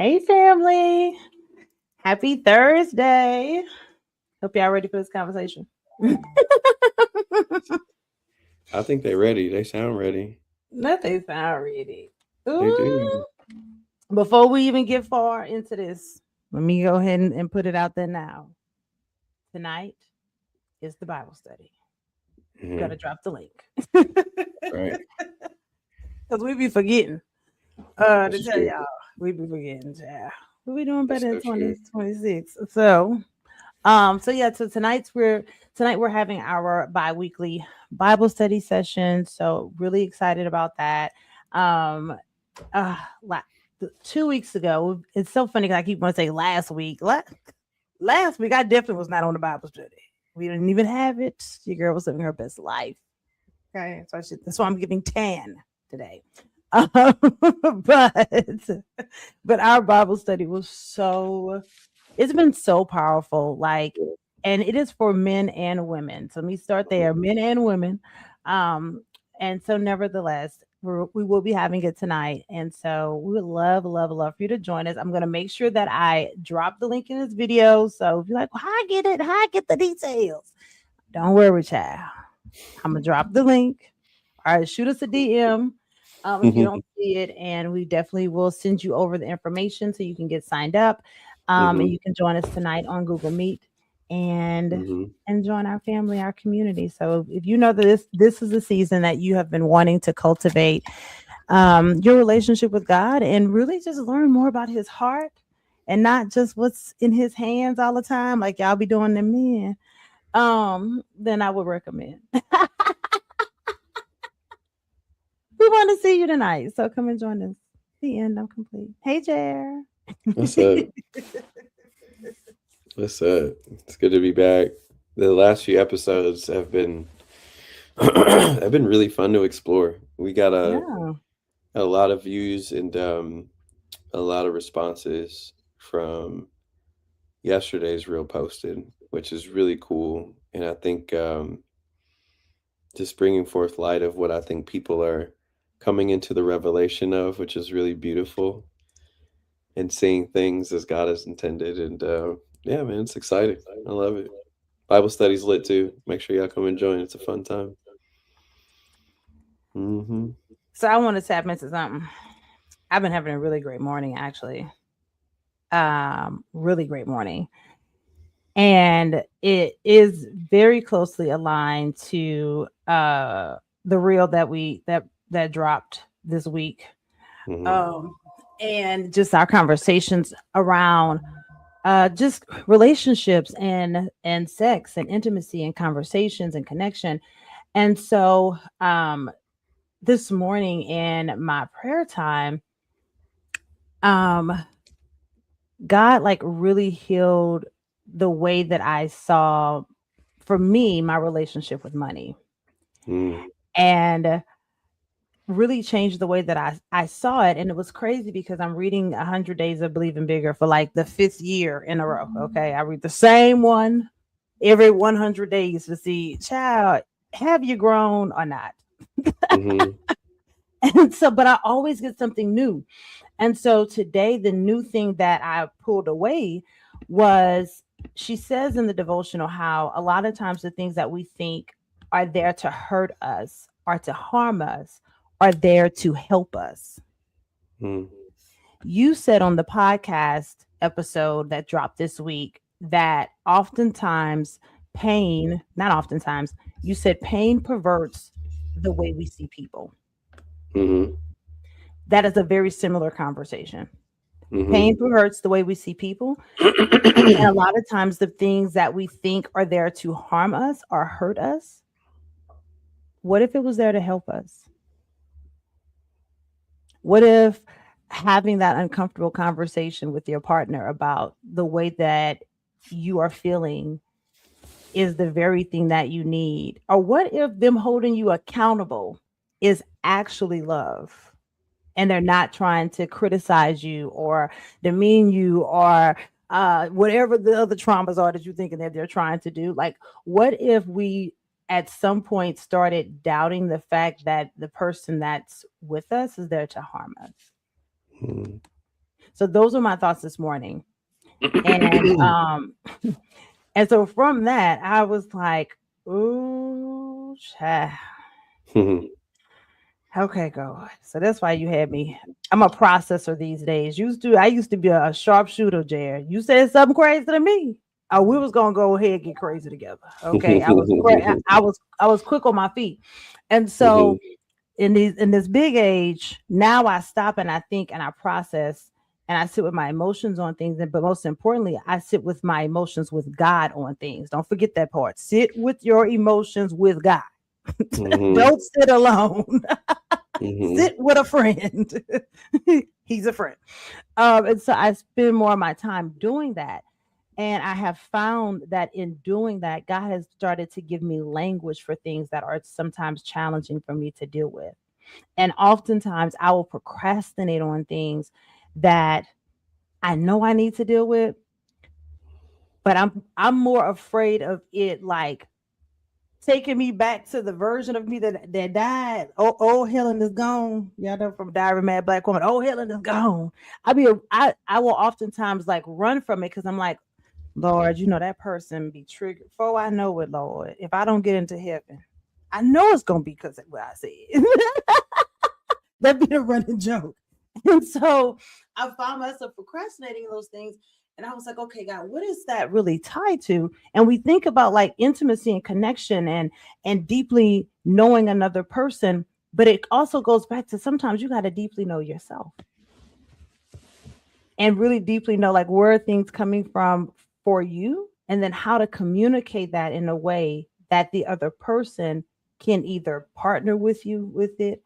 Hey, family. Happy Thursday. Hope y'all ready for this conversation. I think they're ready. They sound ready. Nothing sound ready. They Ooh. do. Before we even get far into this, let me go ahead and put it out there now. Tonight is the Bible study. Hmm. Gotta drop the link. Right. Because we be forgetting. To That's tell true. y'all, we be forgetting, child. We be doing That's better in so true. 2026. So tonight we're having our bi-weekly Bible study session. So really excited about that. Um uh la- 2 weeks ago, it's so funny because I keep wanting to say last week. Last week I definitely was not on the Bible study. We didn't even have it. Your girl was living her best life. Okay. That's why I'm giving 10 today. Um, but our Bible study was it's been so powerful. And it is for men and women. So let me start there, men and women. Um, and so nevertheless, we will be having it tonight. And so we would love, love, love for you to join us. I'm going to make sure that I drop the link in this video. So if you're like, well, how I get it, how I get the details, don't worry, child. I'm going to drop the link. All right, shoot us a DM if you Hmm. don't see it, and we definitely will send you over the information so you can get signed up, and Hmm. you can join us tonight on Google Meet and Hmm. join our family, our community. So if you know that this is a season that you have been wanting to cultivate your relationship with God and really just learn more about His heart and not just what's in His hands all the time, like y'all be doing to men, then I would recommend. We want to see you tonight. So come and join us. The end. I'm complete. Hey, Jer. What's up? What's up? It's good to be back. The last few episodes have been have been really fun to explore. We got Yeah. a lot of views and a lot of responses from yesterday's reel posted, which is really cool. And I think just bringing forth light of what I think people are coming into the revelation of, which is really beautiful, and seeing things as God has intended. And yeah, man, it's exciting. I love it. Bible study's lit too. Make sure y'all come and join. It's a fun time. Hmm. So I want to tap into something. I've been having a really great morning, actually. Really great morning. And it is very closely aligned to the reel that dropped this week. Hmm. Um, and just our conversations around just relationships and sex and intimacy and conversations and connection. And so this morning in my prayer time, um God like really healed the way that I saw, for me, my relationship with money, Mm. and really changed the way that I saw it. And it was crazy because I'm reading 100 Days of Believing Bigger for like the fifth year in a row. Okay. I read the same one every 100 days to see, child, have you grown or not? Hmm. And so, but I always get something new. And so today, the new thing that I pulled away was, she says in the devotional how a lot of times the things that we think are there to hurt us or to harm us are there to help us. Mm. You said on the podcast episode that dropped this week that oftentimes not oftentimes, you said pain perverts the way we see people. Hmm. That is a very similar conversation. Hmm. Pain perverts the way we see people. And a lot of times, the things that we think are there to harm us or hurt us, what if it was there to help us? What if having that uncomfortable conversation with your partner about the way that you are feeling is the very thing that you need? Or what if them holding you accountable is actually love? And they're not trying to criticize you or demean you or whatever the other traumas are that you're thinking that they're trying to do. Like, what if we at some point started doubting the fact that the person that's with us is there to harm us? Mm. So those are my thoughts this morning. And and so from that, I was like, ooh, child. Okay, God. So that's why you had me. I'm a processor these days. I used to be a sharpshooter, Jared. You said something crazy to me. Oh, we was gonna go ahead and get crazy together. Okay. I was quick on my feet. And so in this big age, now I stop and I think and I process and I sit with my emotions on things. And but most importantly, I sit with my emotions with God on things. Don't forget that part. Sit with your emotions with God. Don't sit alone. Sit with a friend. He's a friend. And so I spend more of my time doing that. And I have found that in doing that, God has started to give me language for things that are sometimes challenging for me to deal with. And oftentimes I will procrastinate on things that I know I need to deal with, but I'm more afraid of it like taking me back to the version of me that died. Oh, Helen is gone. Y'all know from Diary of a Mad Black Woman. Oh, Helen is gone. I will oftentimes like run from it because I'm like, Lord, you know that person be triggered. For I know it, Lord. If I don't get into heaven, I know it's gonna be because of what I said. That'd be the running joke. And so I found myself procrastinating those things. And I was like, okay, God, what is that really tied to? And we think about like intimacy and connection and deeply knowing another person, but it also goes back to sometimes you got to deeply know yourself and really deeply know like where are things coming from for you, and then how to communicate that in a way that the other person can either partner with you with it,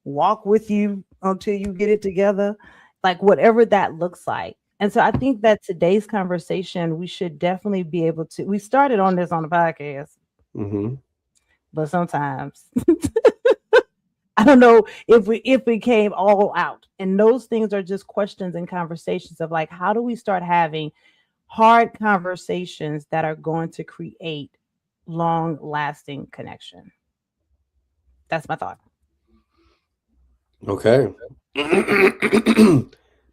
walk with you until you get it together, like whatever that looks like. And so I think that today's conversation, we should definitely be able to. We started on this on the podcast, but sometimes I don't know if we came all out. And those things are just questions and conversations of like, how do we start having hard conversations that are going to create long lasting connection? That's my thought. Okay.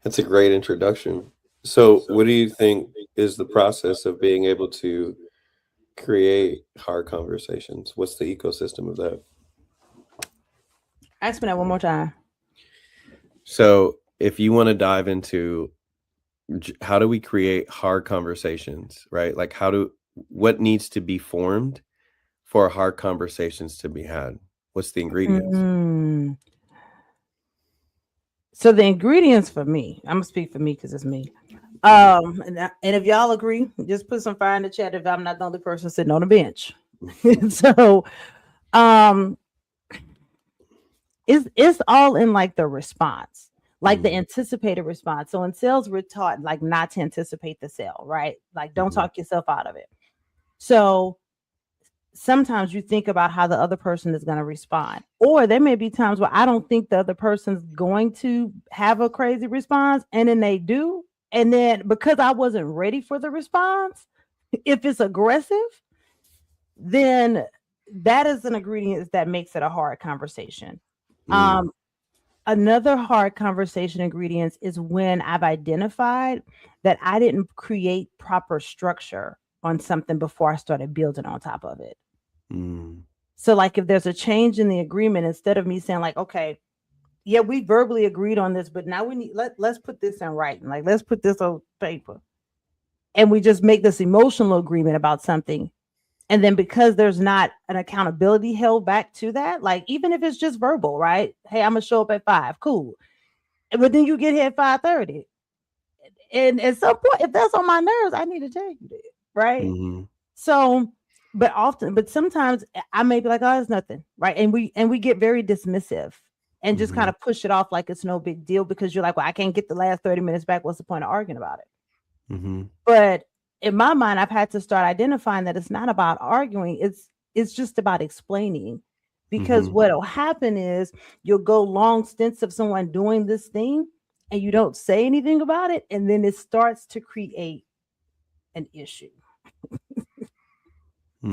That's a great introduction. So, what do you think is the process of being able to create hard conversations? What's the ecosystem of that? Ask me that one more time. So, if you want to dive into how do we create hard conversations, right? Like, what needs to be formed for hard conversations to be had? What's the ingredients? Mm. So the ingredients for me, I'm gonna speak for me because it's me. And if y'all agree, just put some fire in the chat if I'm not the only person sitting on the bench. So um it's all in like the response, like the anticipated response. So in sales, we're taught like not to anticipate the sale, right? Like don't talk yourself out of it. So sometimes you think about how the other person is going to respond, or there may be times where I don't think the other person's going to have a crazy response, and then they do, and then because I wasn't ready for the response, if it's aggressive, then that is an ingredient that makes it a hard conversation. um Another hard conversation ingredients is when I've identified that I didn't create proper structure on something before I started building on top of it. So like if there's a change in the agreement, instead of me saying like, okay, yeah, we verbally agreed on this, but now we need let's put this in writing. Like let's put this on paper. And we just make this emotional agreement about something. And then because there's not an accountability held back to that, like even if it's just verbal, right? Hey, I'm gonna show up at 5. Cool. But then you get here at 5:30. And at some point, if that's on my nerves, I need to tell you that, right? So, but sometimes I may be like, oh, it's nothing, right? And we get very dismissive and just kind of push it off like it's no big deal because you're like, well, I can't get the last 30 minutes back. What's the point of arguing about it? But in my mind, I've had to start identifying that it's not about arguing. It's just about explaining. Because what'll happen is you'll go long stints of someone doing this thing and you don't say anything about it, and then it starts to create an issue.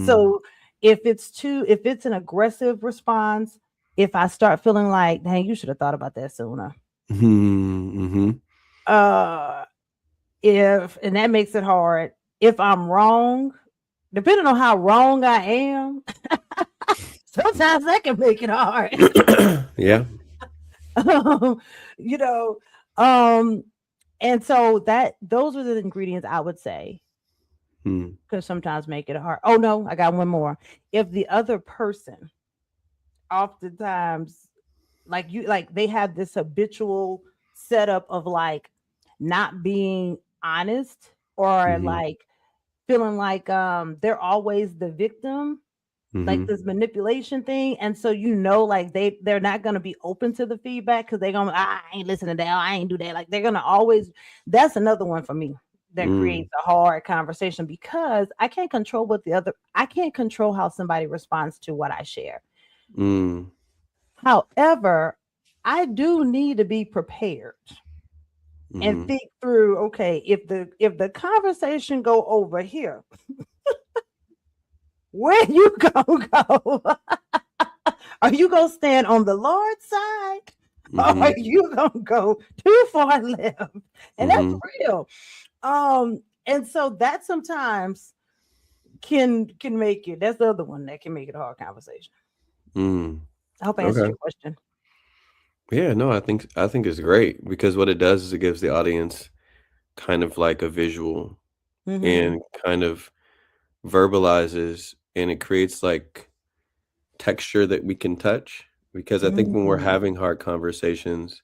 So if it's an aggressive response, if I start feeling like, dang, you should have thought about that sooner. Uh, if and that makes it hard. If I'm wrong, depending on how wrong I am, sometimes that can make it hard. Yeah. um, you know, um, and so that those are the ingredients I would say Mm, could sometimes make it hard. Oh no, I got one more. If the other person oftentimes like they have this habitual setup of like not being honest or mhm, like feeling like they're always the victim, like mhm, this manipulation thing. And so like they're not gonna be open to the feedback because they're gonna I ain't listening to that, I ain't do that. Like they're gonna always that's another one for me that mm, creates a hard conversation because I can't control how somebody responds to what I share. mm, However, I do need to be prepared and mhm, think through, okay, if the conversation go over here, where you gonna go? Are you gonna stand on the Lord's side? Or are mhm, you gonna go too far left? And that's mhm, real. And so that sometimes can make it. That's the other one that can make it a hard conversation. mm. I hope I answered Okay. your question. Yeah, no, I think it's great because what it does is it gives the audience kind of like a visual Mm-hmm. and kind of verbalizes and it creates like texture that we can touch because I think when we're Mm-hmm. having hard conversations,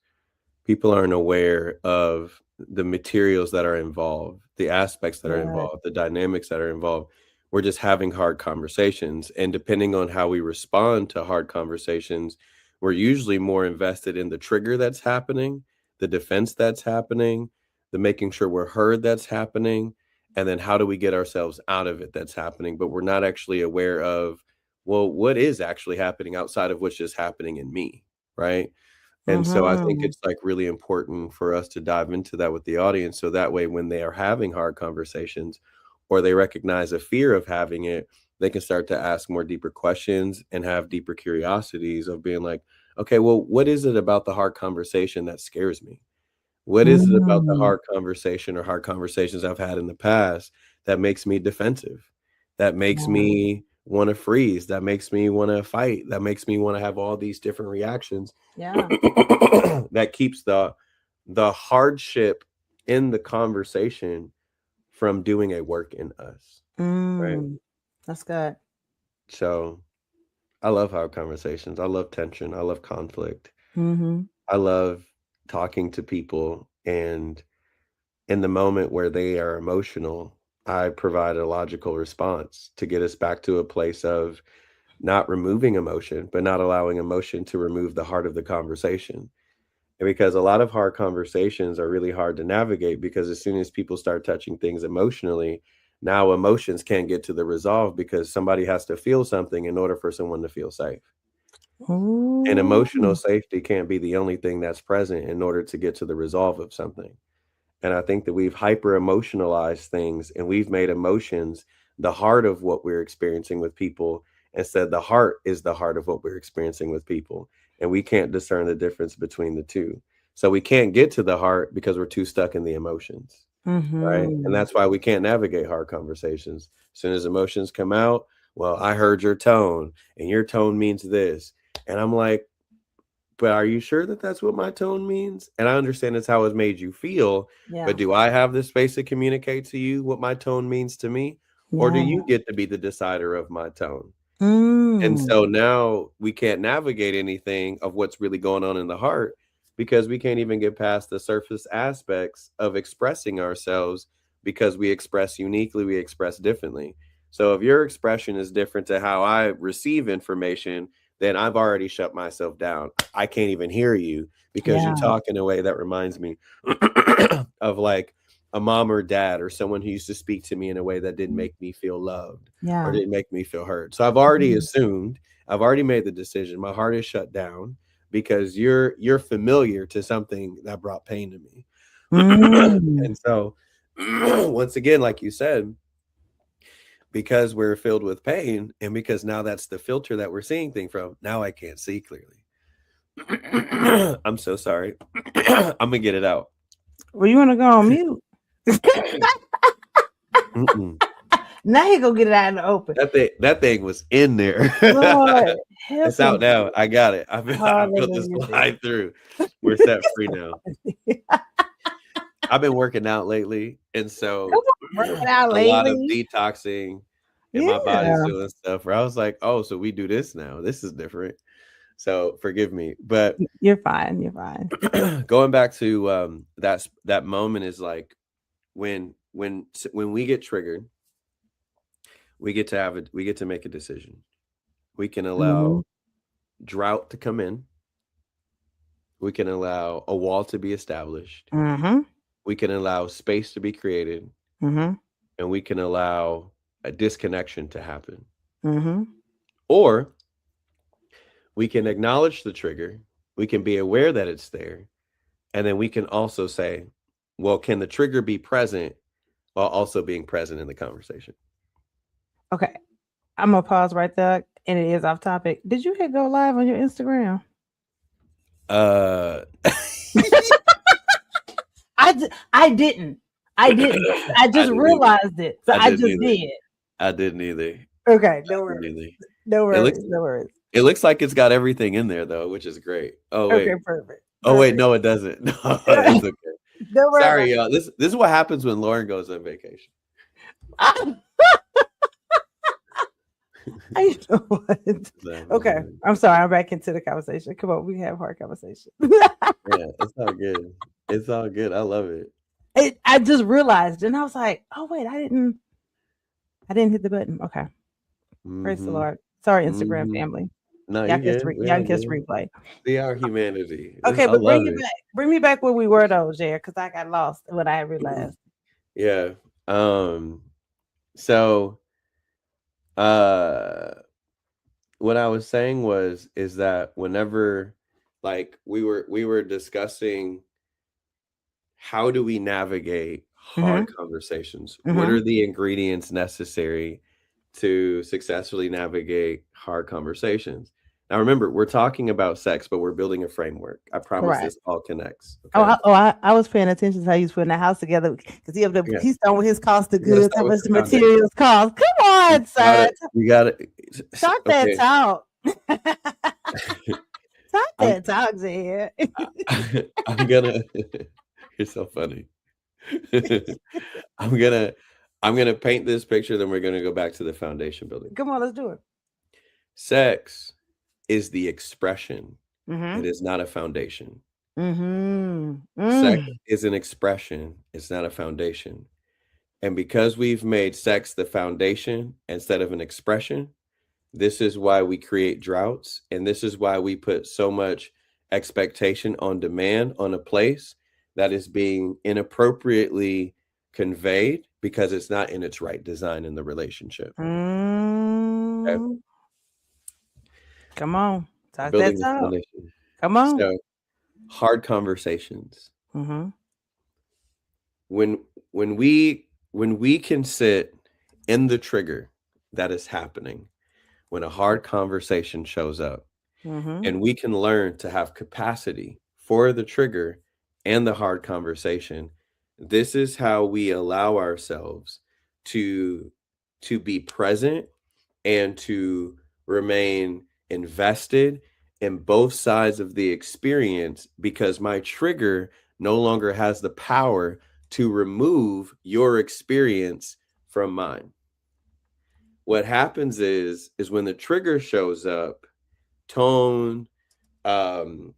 people aren't aware of the materials that are involved, the aspects that are Good. involved, the dynamics that are involved. We're just having hard conversations. And depending on how we respond to hard conversations, we're usually more invested in the trigger that's happening, the defense that's happening, the making sure we're heard that's happening, and then how do we get ourselves out of it that's happening. But we're not actually aware of, well, what is actually happening outside of what's just happening in me, right? And so I think Mm-hmm. it's, like, really important for us to dive into that with the audience, so that way when they are having hard conversations or they recognize a fear of having it, they can start to ask more deeper questions and have deeper curiosities of being like, "Okay, well, what is it about the hard conversation that scares me? What is it about the Mm. hard conversation or hard conversations I've had in the past that makes me defensive, that makes Yeah. me wanna freeze, that makes me wanna fight, that makes me wanna have all these different reactions Yeah. that keeps the hardship in the conversation from doing a work in us, right? Mm. That's good. So, I love hard conversations, I love tension, I love conflict, Mhm. I love talking to people and in the moment where they are emotional, I provide a logical response to get us back to a place of not removing emotion, but not allowing emotion to remove the heart of the conversation. And because a lot of hard conversations are really hard to navigate because as soon as people start touching things emotionally, now emotions can't get to the resolve because somebody has to feel something in order for someone to feel safe. And Ooh. emotional safety can't be the only thing that's present in order to get to the resolve of something. And I think that we've hyper emotionalized things and we've made emotions the heart of what we're experiencing with people instead the heart is the heart of what we're experiencing with people. And we can't discern the difference between the two. So we can't get to the heart because we're too stuck in the emotions, right? And Mhm. that's why we can't navigate hard conversations. As soon as emotions come out, well, I heard your tone and your tone means this. And I'm like, but are you sure that that's what my tone means? And I understand it's how it's made you feel, but Yeah. do I have the space to communicate to you what my tone means to me? Or do Yeah. you get to be the decider of my tone? And Mm. so now we can't navigate anything of what's really going on in the heart because we can't even get past the surface aspects of expressing ourselves because we express uniquely, we express differently. So if your expression is different to how I receive information, then I've already shut myself down. I can't even hear you because you Yeah. talk in a way that reminds me of like a mom or dad or someone who used to speak to me in a way that didn't make me feel loved or Yeah. didn't make me feel heard. So I've already Mhm. assumed, I've already made the decision. My heart is shut down because you're familiar to something that brought pain to me. Mm. And so once again, like you said, because we're filled with pain and because now that's the filter that we're seeing things from, now I can't see clearly. I'm so sorry. I'm gonna get it out. Well, you want to go on mute? Mm-mm. Now he go get it out in the open. That thing was in there. Lord, help It's him. out now. I got it. I built this Hallelujah, slide through. We're set free now. I've been working out lately, and Come so on, working out a lot of lately. detoxing, and my body's Yeah, doing stuff where I was like, "Oh, so we do this now. This is different." So forgive me, but you're fine. You're fine. going back to that moment is like when we get triggered, we get to make a decision. We can Mm-hmm. allow drought to come in. We can allow a wall to be established. Mm-hmm. We can allow space to be created, Mm-hmm. and we can allow a disconnection to happen. Mm-hmm. Or we can acknowledge the trigger, we can be aware that it's there, and then we can also say, well, can the trigger be present while also being present in the conversation? Okay, I'm gonna pause right there, and it is off topic. Did you hit go live on your Instagram? Uh, I didn't. I didn't. I I just didn't either. realized it, so I I didn't just either. did. I didn't either. Okay, I no didn't worries. either. No It looks worries. No worries. it looks like it's got everything in there though, which is great. Oh Okay, wait. perfect. Oh wait, Perfect. no, it doesn't. No, it's okay. Don't worry about Sorry, y'all. This is what happens when Lauren goes on vacation. it. I know what. Okay, I'm sorry. I'm back into the conversation. Come on, we can have hard conversation. Yeah, it's all good. It's all good. I love it. I just realized, and I was like, "Oh wait, I didn't hit the button." Okay, praise the Mm-hmm. Lord. Sorry, Instagram Mm-hmm. family. No, you good. We Y'all all can catch good. replay. See our humanity. Okay, I but love it. bring me back where we were though, Jared, because I got lost when I realized. Yeah. So uh what I was saying is that whenever like we were discussing how do we navigate Mm-hmm. hard conversations? What Mm-hmm. are the ingredients necessary to successfully navigate hard conversations? Now, remember, we're talking about sex, but we're building a framework. I promise Correct. this all connects. Oh, Okay. I was paying attention to how he's putting the house together because Yeah. he's done with his cost of We gotta goods, how start with much the the foundation. materials cost. Come We on, sir. got it. Talk that Okay. talk. Talk I'm that talk, Jared. I'm gonna. You're so funny. I'm gonna I'm gonna paint this picture, then we're gonna go back to the foundation building. Come on, let's do it. Sex is the expression. Mm-hmm. It is not a foundation. Mm-hmm. Sex Mm. is an expression. It's not a foundation. And because we've made sex the foundation instead of an expression, this is why we create droughts. And this is why we put so much expectation on demand on a place that is being inappropriately conveyed because it's not in its right design in the relationship. Okay? Mm. Come on. We're Talk that building the talk. foundation. Come on. So hard conversations. Mm-hmm. When when we can sit in the trigger that is happening when a hard conversation shows up, Mm-hmm. and we can learn to have capacity for the trigger and the hard conversation, this is how we allow ourselves to be present and to remain invested in both sides of the experience, because my trigger no longer has the power to remove your experience from mine. What happens is when the trigger shows up, tone, um,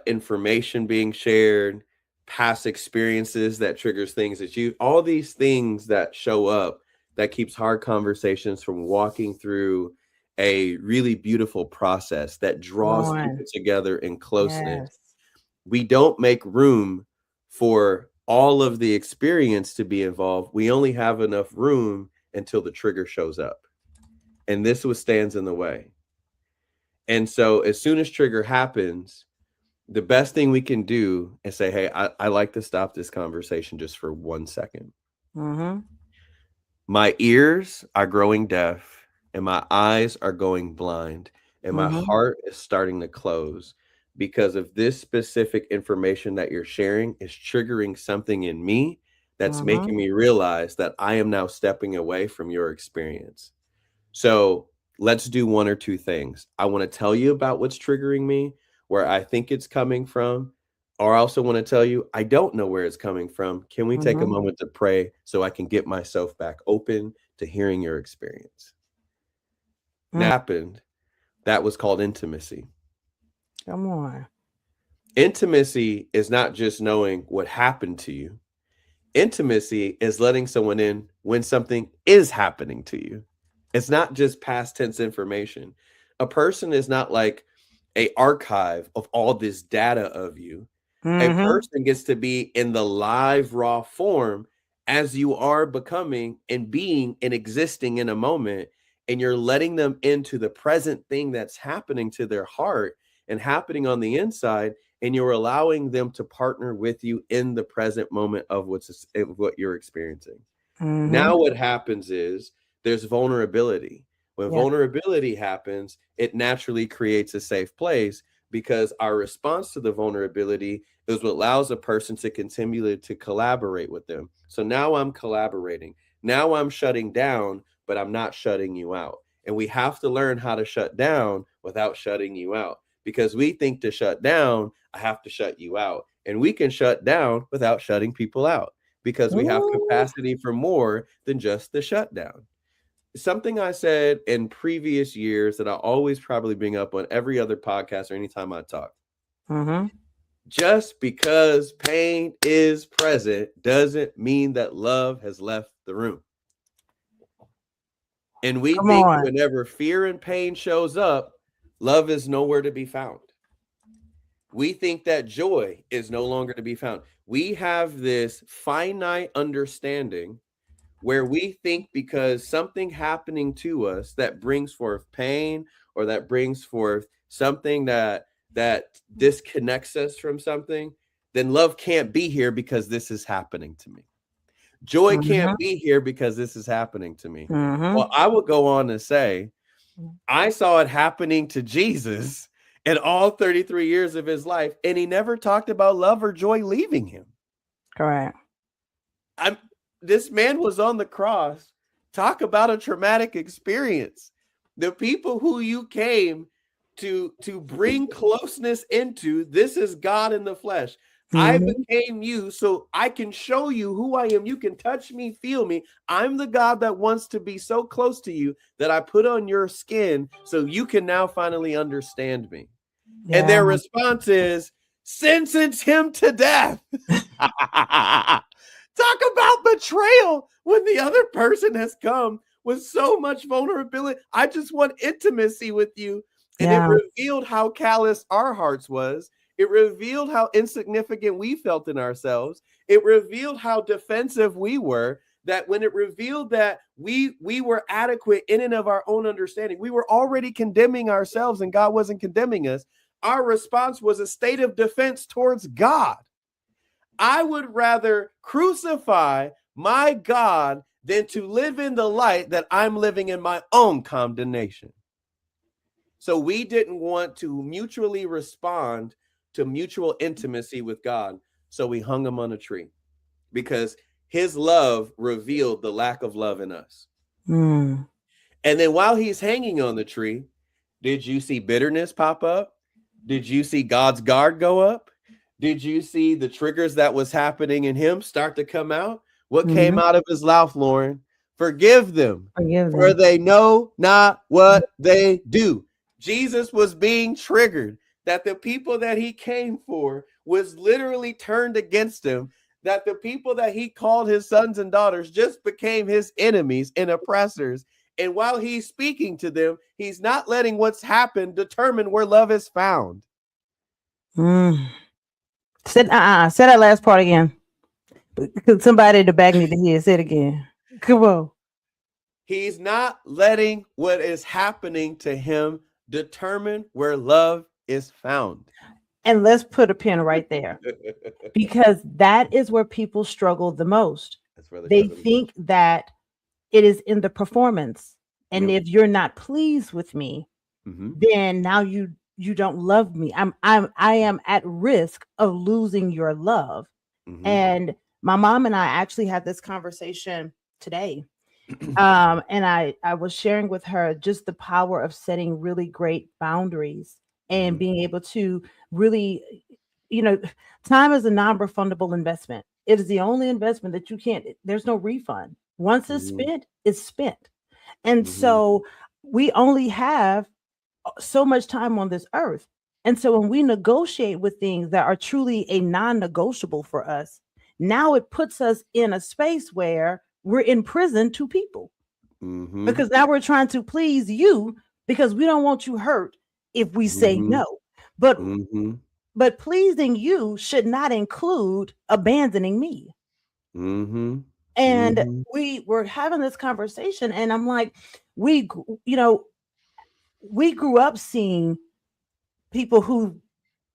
information being shared, past experiences that triggers things that you, all these things that show up that keeps hard conversations from walking through a really beautiful process that Come draws people on. together in closeness. Yes. We don't make room for all of the experience to be involved. We only have enough room until the trigger shows up. And this what stands in the way. And so as soon as trigger happens, the best thing we can do is say, hey, I like to stop this conversation just for 1 second. Mm-hmm. My ears are growing deaf and my eyes are going blind and my Mm-hmm. heart is starting to close because of this specific information that you're sharing is triggering something in me that's Mm-hmm. making me realize that I am now stepping away from your experience. So let's do one or two things. I want to tell you about what's triggering me, where I think it's coming from, or I also want to tell you I don't know where it's coming from. Can we take a Mm-hmm. moment to pray so I can get myself back open to hearing your experience? Now, Mm. happened, that was called intimacy. Come on. Intimacy is not just knowing what happened to you. Intimacy is letting someone in when something is happening to you. It's not just past tense information. A person is not like a archive of all this data of you. A Mm-hmm. person gets to be in the live raw form as you are becoming and being and existing in a moment, and you're letting them into the present thing that's happening to their heart and happening on the inside, and you're allowing them to partner with you in the present moment of what you're experiencing. Mm-hmm. Now what happens is there's vulnerability. When Yeah. vulnerability happens, it naturally creates a safe place because our response to the vulnerability is what allows a person to continue to collaborate with them. So now I'm collaborating. Now I'm shutting down, but I'm not shutting you out. And we have to learn how to shut down without shutting you out, because we think to shut down, I have to shut you out. And we can shut down without shutting people out because we have Ooh. capacity for more than just the shutdown. Something I said in previous years that I always probably bring up on every other podcast or anytime I talk. Mm-hmm. Just because pain is present doesn't mean that love has left the room. And we Come think on. whenever fear and pain shows up, love is nowhere to be found. We think that joy is no longer to be found. We have this finite understanding where we think because something happening to us that brings forth pain or that brings forth something that disconnects us from something, then love can't be here because this is happening to me. Joy Mm-hmm. can't be here because this is happening to me. Mm-hmm. Well, I would go on to say, I saw it happening to Jesus in all 33 years of his life, and he never talked about love or joy leaving him. Correct. I'm This man was on the cross. Talk about a traumatic experience. The people who you came to bring closeness into, this is God in the flesh. I Mm-hmm. became you so I can show you who I am. You can touch me, feel me. I'm the God that wants to be so close to you that I put on your skin so you can now finally understand me. And Yeah. their response is, sentence him to death. Talk about betrayal when the other person has come with so much vulnerability. I just want intimacy with you. And it Yeah. revealed how callous our hearts was. It revealed how insignificant we felt in ourselves. It revealed how defensive we were. That when it revealed that we were adequate in and of our own understanding, we were already condemning ourselves and God wasn't condemning us. Our response was a state of defense towards God. I would rather crucify my God than to live in the light that I'm living in my own condemnation. So we didn't want to mutually respond to mutual intimacy with God. So we hung him on a tree because his love revealed the lack of love in us. Mm. And then while he's hanging on the tree, did you see bitterness pop up? Did you see God's guard go up? Did you see the triggers that was happening in him start to come out? What came Mm-hmm. out of his mouth, Lauren? Forgive them, Forgive for them. they know not what they do. Jesus was being triggered that the people that he came for was literally turned against him, that the people that he called his sons and daughters just became his enemies and oppressors. And while he's speaking to them, he's not letting what's happened determine where love is found. Mm. Say that last part again. Somebody in the back need to hear. Say it again. Come on. He's not letting what is happening to him determine where love is found. And let's put a pin right there because that is where people struggle the most. That's where they They struggle the think most. that it is in the performance. And Yep. if you're not pleased with me, Mm-hmm. then now you don't love me. I am at risk of losing your love. Mm-hmm. And my mom and I actually had this conversation today. And I was sharing with her just the power of setting really great boundaries and Mm-hmm. being able to really, you know, time is a non-refundable investment. It is the only investment that you can't, there's no refund. Once it's Mm-hmm. spent, it's spent. And Mm-hmm. so we only have so much time on this earth. And so when we negotiate with things that are truly a non-negotiable for us, now it puts us in a space where we're in prison to people, Mm-hmm. because now we're trying to please you because we don't want you hurt if we say Mm-hmm. no. But Mm-hmm. pleasing you should not include abandoning me. Mm-hmm. And Mm-hmm. we were having this conversation, and I'm like, we, you know, we grew up seeing people who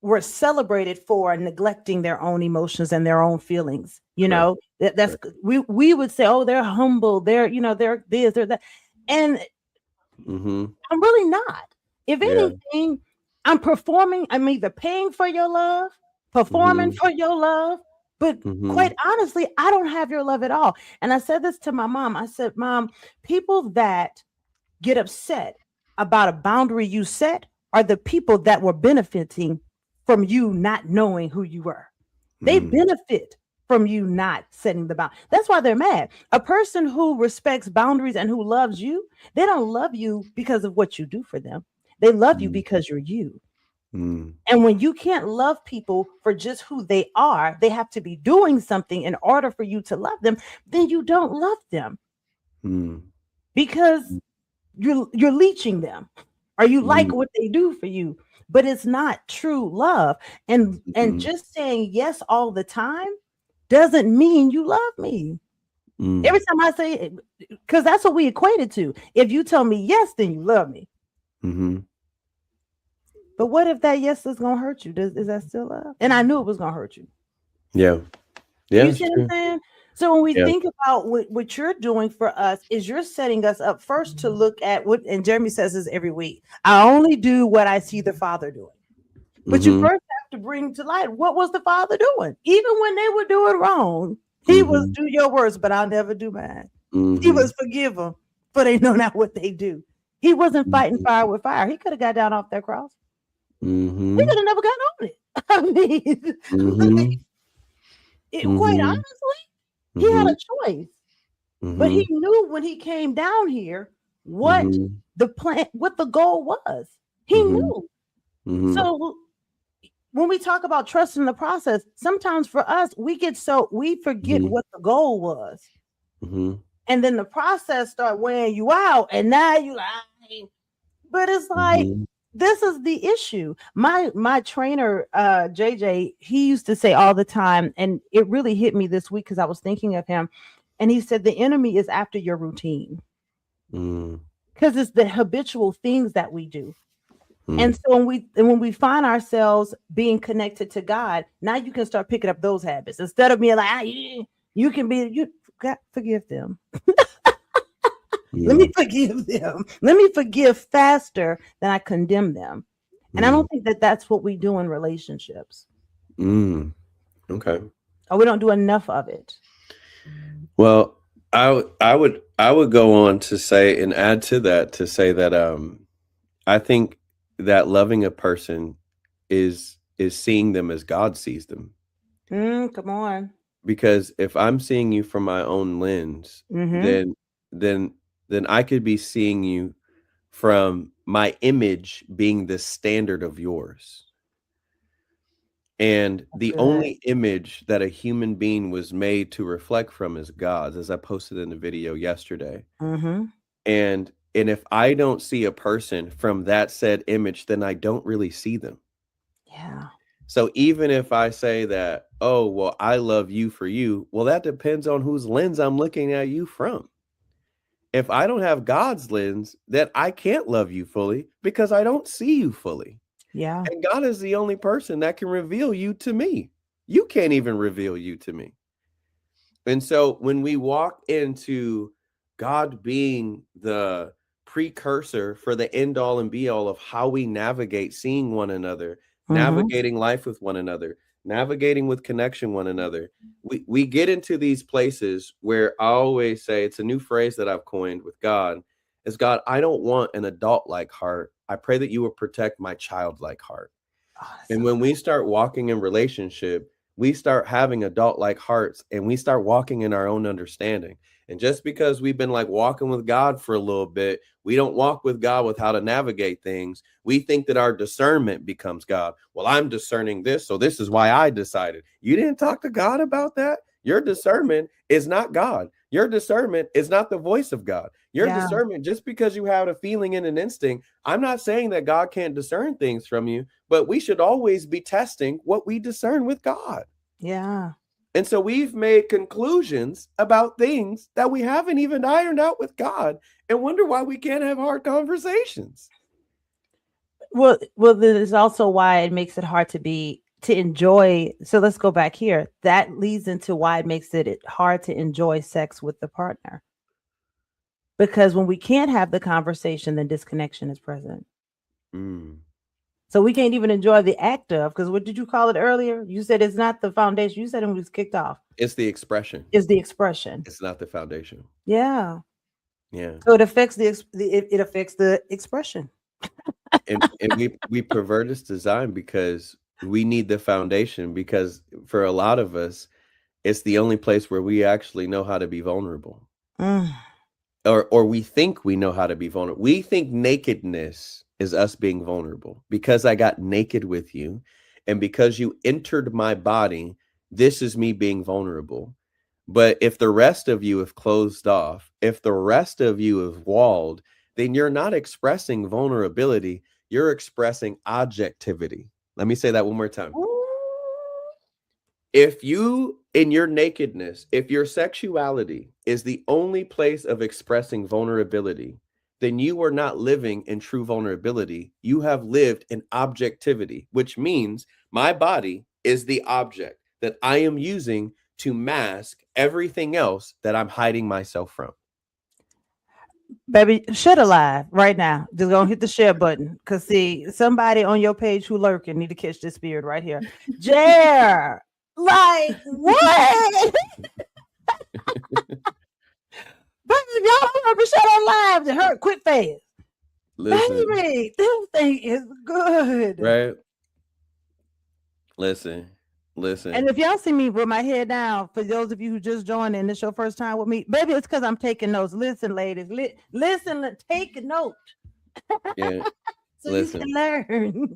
were celebrated for neglecting their own emotions and their own feelings. Correct. That's Correct. we would say, oh, they're humble, they're, they're this or that. And Mm-hmm. I'm really not. If Yeah. anything, I'm performing, I'm either paying for your love, performing Mm-hmm. for your love, but Mm-hmm. quite honestly, I don't have your love at all. And I said this to my mom. I said, Mom, people that get upset about a boundary you set are the people that were benefiting from you not knowing who you were. They Mm. benefit from you not setting the bound. That's why they're mad. A person who respects boundaries and who loves you, they don't love you because of what you do for them. They love you Mm. because you're you. Mm. And when you can't love people for just who they are, they have to be doing something in order for you to love them, then you don't love them Mm. because you're leeching them, or you like Mm. what they do for you, but it's not true love. And Mm. just saying yes all the time doesn't mean you love me. Every Mm. time I say it, because that's what we equate it to. If you tell me yes, then you love me. Mm-hmm. But what if that yes is gonna hurt you? Is that still love? And I knew it was gonna hurt you. Yeah. Yeah, You it's see what I'm true. saying? So when we Yeah. think about what you're doing for us, is you're setting us up first to look at what, and Jeremy says this every week, I only do what I see the Father doing. But you Mm-hmm. first have to bring to light, what was the Father doing? Even when they were doing wrong, he was, Mm-hmm. do your worst, but I'll never do mine. He Mm-hmm. was, forgive them, for they know not what they do. He wasn't fighting Mm-hmm. fire with fire. He could have got down off that cross. He Mm-hmm. could have never got on it. I mean, Mm-hmm. quite Mm-hmm. honestly, he had Mm-hmm. a choice. But Mm-hmm. he knew when he came down here what Mm-hmm. the plan, what the goal was. He Mm-hmm. knew. Mm-hmm. So when we talk about trusting the process, sometimes for us, we forget Mm-hmm. what the goal was. Mm-hmm. And then the process start wearing you out. And now you like, but it's like, Mm-hmm. this is the issue. My trainer, JJ, he used to say all the time, and it really hit me this week because I was thinking of him. And he said the enemy is after your routine, Mm-hmm. because it's the habitual things that we do. And so when we find ourselves being connected to God, now you can start picking up those habits instead of being like, you can be, you God, forgive them. Let Mm-hmm. me forgive them. Let me forgive faster than I condemn them. And I don't think that that's what we do in relationships, Mm-hmm. Okay. or we don't do enough of it. Well, I would go on to say and add to that to say that I think that loving a person is seeing them as God sees them. Come on. Because if I'm seeing you from my own lens, Mm-hmm. then I could be seeing you from my image being the standard of yours. And That's the good. only image that a human being was made to reflect from is God's, as I posted in the video yesterday. Mm-hmm. And if I don't see a person from that said image, then I don't really see them. Yeah. So even if I say that, oh, well, I love you for you, well, that depends on whose lens I'm looking at you from. If I don't have God's lens, then I can't love you fully because I don't see you fully. Yeah. And God is the only person that can reveal you to me. You can't even reveal you to me. And so when we walk into God being the precursor for the end all and be all of how we navigate seeing one another, Mm-hmm. navigating life with one another, navigating with connection one another. We get into these places where I always say, it's a new phrase that I've coined with God, is God, I don't want an adult like heart. I pray that you will protect my childlike heart. Oh, that's And so when we start walking in relationship, we start having adult like hearts and we start walking in our own understanding. And just because we've been like walking with God for a little bit, we don't walk with God with how to navigate things. We think that our discernment becomes God. Well, I'm discerning this, so this is why I decided. You didn't talk to God about that. Your discernment is not God. Your discernment is not the voice of God. Your yeah, discernment, just because you have a feeling and an instinct, I'm not saying that God can't discern things from you, but we should always be testing what we discern with God. yeah. And so we've made conclusions about things that we haven't even ironed out with God and wonder why we can't have hard conversations. Well, this is also why it makes it hard to enjoy. So let's go back here. That leads into why it makes it hard to enjoy sex with the partner. Because when we can't have the conversation, then disconnection is present. Mm, So we can't even enjoy the act of, because what did you call it earlier? You said it's not the foundation. You said it was kicked off. it's the expression. Is the expression. It's not the foundation. Yeah. Yeah. So it affects it affects the expression. And we pervert its design because we need the foundation, because for a lot of us, it's the only place where we actually know how to be vulnerable. Mm. Or we think we know how to be vulnerable. We think nakedness is us being vulnerable. Because I got naked with you and because you entered my body, this is me being vulnerable. But if the rest of you have closed off, if the rest of you have walled, then you're not expressing vulnerability, you're expressing objectivity. Let me say that one more time. If you, in your nakedness, if your sexuality is the only place of expressing vulnerability, then you are not living in true vulnerability. You have lived in objectivity, which means my body is the object that I am using to mask everything else that I'm hiding myself from. Baby, shut alive right now. Just gonna hit the share button. Cause see, somebody on your page who lurking need to catch this spirit right here. Jer, like what? Baby, if y'all don't ever shut on live to hurt quit fast. Listen, Baby, this thing is good. right? Listen, listen. And if y'all see me with my head down, for those of you who just joined and it's your first time with me, baby, it's because I'm taking notes. Listen, ladies, listen, take a note. Yeah. So Listen. you can learn.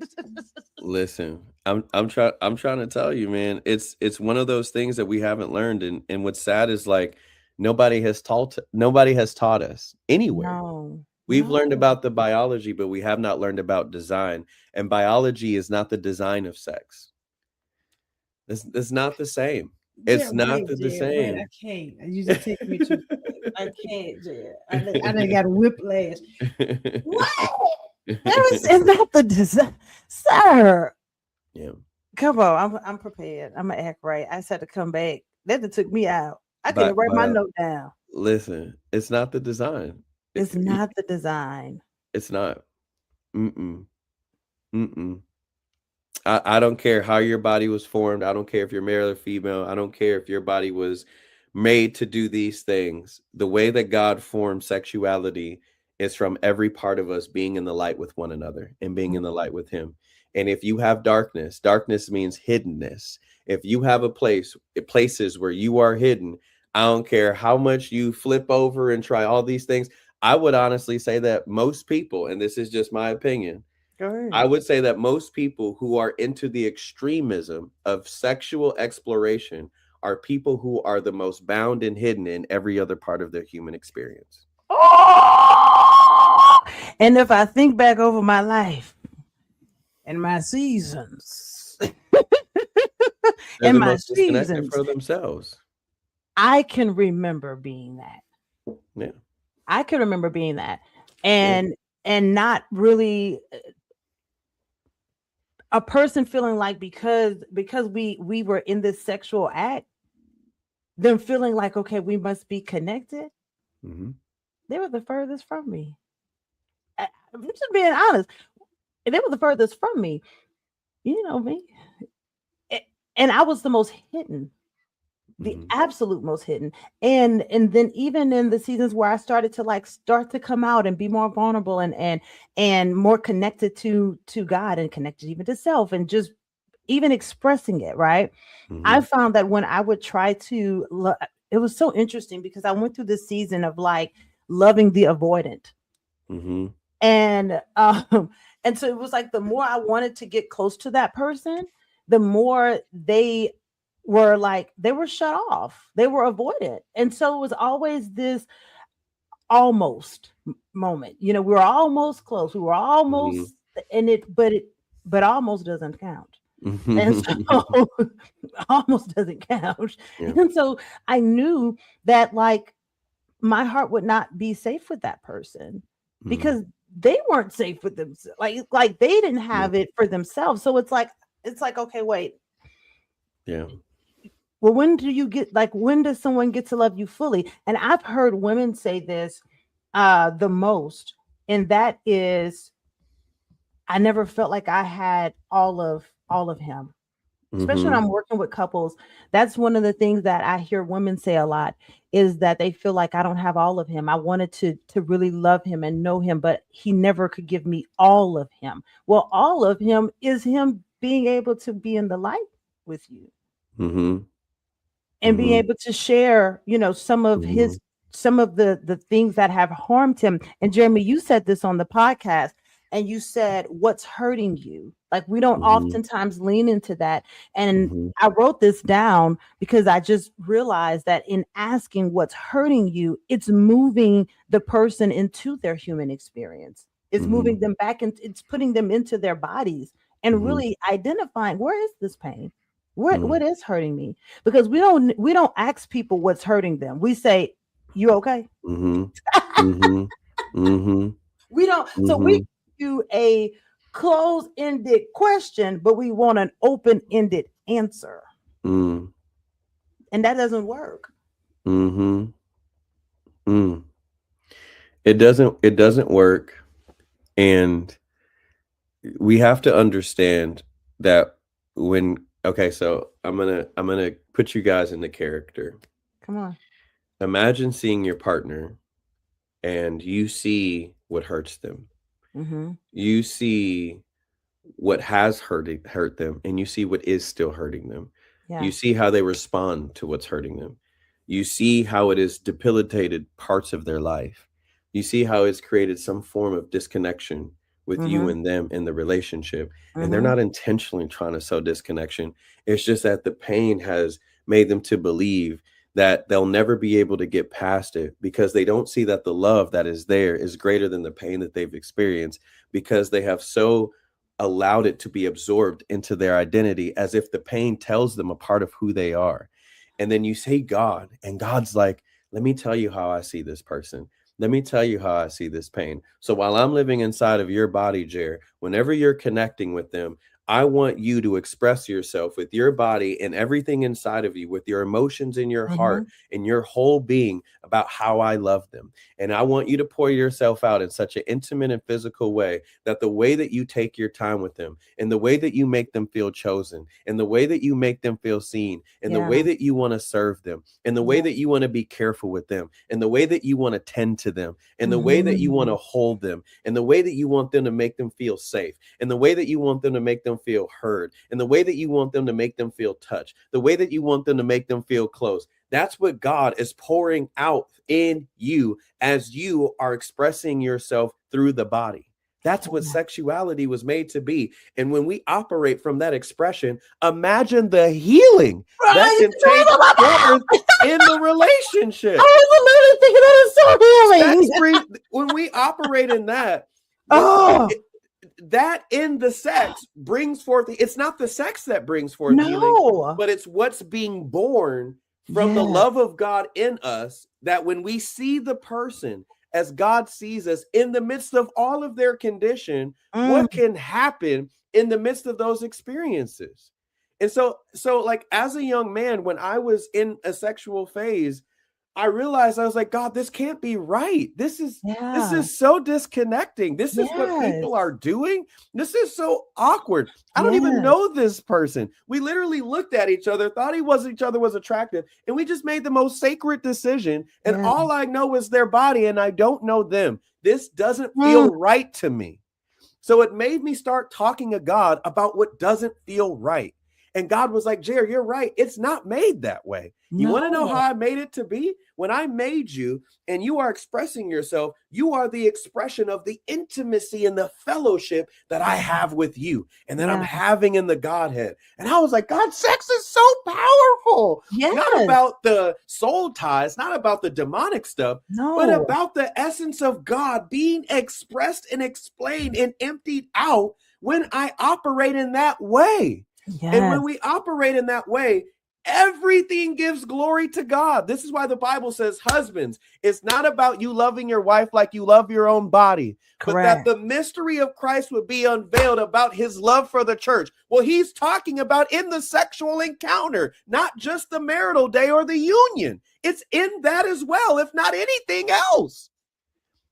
Listen, I'm trying to tell you, man, it's one of those things that we haven't learned. And what's sad is like nobody has taught us anywhere. No, We've learned no. about the biology, but we have not learned about design. And biology is not the design of sex. It's not the same. Yeah, It's not wait, the Jed, wait, I same. can't. You just take me too quick. I can't, Jed. I done got a whiplash. What? It's not the design, sir. Yeah. Come on, I'm prepared. I'm gonna act right. I just had to come back. That done took me out. I couldn't But write my note down. listen, it's not the design. It's not the design. It's not. Mm-mm. Mm-mm. I don't care how your body was formed. I don't care if you're male or female. I don't care if your body was made to do these things. The way that God formed sexuality is from every part of us being in the light with one another and being in the light with Him. And if you have darkness, darkness means hiddenness. If you have places where you are hidden, I don't care how much you flip over and try all these things. I would honestly say that most people, and this is just my opinion, Go ahead. I would say that most people who are into the extremism of sexual exploration are people who are the most bound and hidden in every other part of their human experience. Oh! And if I think back over my life and my seasons, They're and the my most disconnected seasons, for themselves. I can remember being that. Yeah. I can remember being that, Yeah. and not really a person feeling like because we were in this sexual act, them feeling like okay, we must be connected. Mm-hmm. They were the furthest from me. I'm just being honest. And they were the furthest from me. You know me. A- And I was the most hidden, the Mhm. absolute most hidden. And then even in the seasons where I started to like start to come out and be more vulnerable and more connected to God and connected even to self and just even expressing it, right? I Mhm. found that when I would try to it was so interesting because I went through this season of like loving the avoidant. Mhm. And and so it was like the more I wanted to get close to that person, the more they were shut off. They were avoidant. And so it was always this almost moment. You know, we were almost close. We were Mhm. almost and but almost doesn't count. And Mhm. so almost doesn't count. Yeah. And so I knew that like my heart would not be safe with that person Mm. because they weren't safe with themselves. Like they didn't Yeah. have it for themselves. So it's like okay, wait. Yeah. Well, when do you get like when does someone get to love you fully? And I've heard women say this the most, and that is I never felt like I had all of him. Especially when Mhm. I'm working with couples, that's one of the things that I hear women say a lot is that they feel like I don't have all of him. I wanted to really love him and know him, but he never could give me all of him. Well, all of him is him being able to be in the light with you Mhm. and being Mhm. able to share, you know, Mhm. some of the things that have harmed him. And Jeremy, you said this on the podcast and you said what's hurting you. Like we don't Mhm. oftentimes lean into that. And Mhm. I wrote this down because I just realized that in asking what's hurting you, it's moving the person into their human experience. It's Mhm. moving them back and it's putting them into their bodies and Mhm. really identifying where is this pain? Mhm. What is hurting me? Because we don't ask people what's hurting them. We say, "You okay?" Mhm. Mhm. Mhm. We don't. So we Mhm. do a closed-ended question, but we want an open-ended answer, Mm. and that doesn't work. Mhm. Mm. It doesn't work, and we have to understand that when okay, so I'm gonna put you guys into character. Come on. Imagine seeing your partner and you see what hurts them. Mm-hmm. You see what has hurt them, and you see what is still hurting them. You Yeah. see how they respond to what's hurting them. You see how it has debilitated parts of their life. You see how it's created some form of disconnection with you Mm-hmm. and them in the relationship. And they're Mm-hmm. not intentionally trying to sow disconnection. It's just that the pain has made them to believe that they'll never be able to get past it because they don't see that the love that is there is greater than the pain that they've experienced because they have so allowed it to be absorbed into their identity as if the pain tells them a part of who they are. And then you say God, and God's like, let me tell you how I see this person. Let me tell you how I see this pain. So while I'm living inside of your body, Jer, whenever you're connecting with them, I want you to express yourself with your body and everything inside of you, with your emotions in your Mm-hmm. heart and your whole being about how I love them. And I want you to pour yourself out in such an intimate and physical way that the way that you take your time with them and the way that you make them feel chosen and the way that you make them feel seen and the way Yeah. that you want to serve them and the way Yeah. that you want to be careful with them and the way that you want to tend to them and the way that you want Mm-hmm. to hold them and the way that you want them to make them feel safe and the way that you want them to make them feel heard and the way that you want them to make them feel touched, the way that you want them to make them feel close. That's what God is pouring out in you as you are expressing yourself through the body. That's what Yeah. sexuality was made to be. And when we operate from that expression, imagine the healing that Right. can take forth in the relationship. I was literally thinking that is Sex so brings, healing. when we operate in that, when Oh it, that in the sex brings forth, it's not the sex that brings forth healing, no. but it's what's being born from the Yes. love of God in us, that when we see the person as God sees us in the midst of all of their condition, Mm. what can happen in the midst of those experiences? And so like as a young man, when I was in a sexual phase, I realized, I was like, God, this can't be right. This Yeah. is so disconnecting. This is what Yes. people are doing. This is so awkward. I don't even Yes. know this person. We literally looked at each other, thought each other was attractive, and we just made the most sacred decision. And Yeah. all I know is their body, and I don't know them. This doesn't Mm. feel right to me. So it made me start talking to God about what doesn't feel right. And God was like, Jared, you're right. It's not made that way. You want to know how No. I made it to be? When I made you and you are expressing yourself, you are the expression of the intimacy and the fellowship that I have with you and that I'm Yeah. having in the Godhead. And I was like, God, sex is so powerful. Not Yes. about the soul ties, not about the demonic stuff, but No. about the essence of God being expressed and explained and emptied out when I operate in that way. And when Yes. we operate in that way, everything gives glory to God. This is why the Bible says, husbands, it's not about you loving your wife like you love your own body, but that Correct. the mystery of Christ would be unveiled about his love for the church. Well, he's talking about in the sexual encounter, not just the marital day or the union. It's in that as well, if not anything else.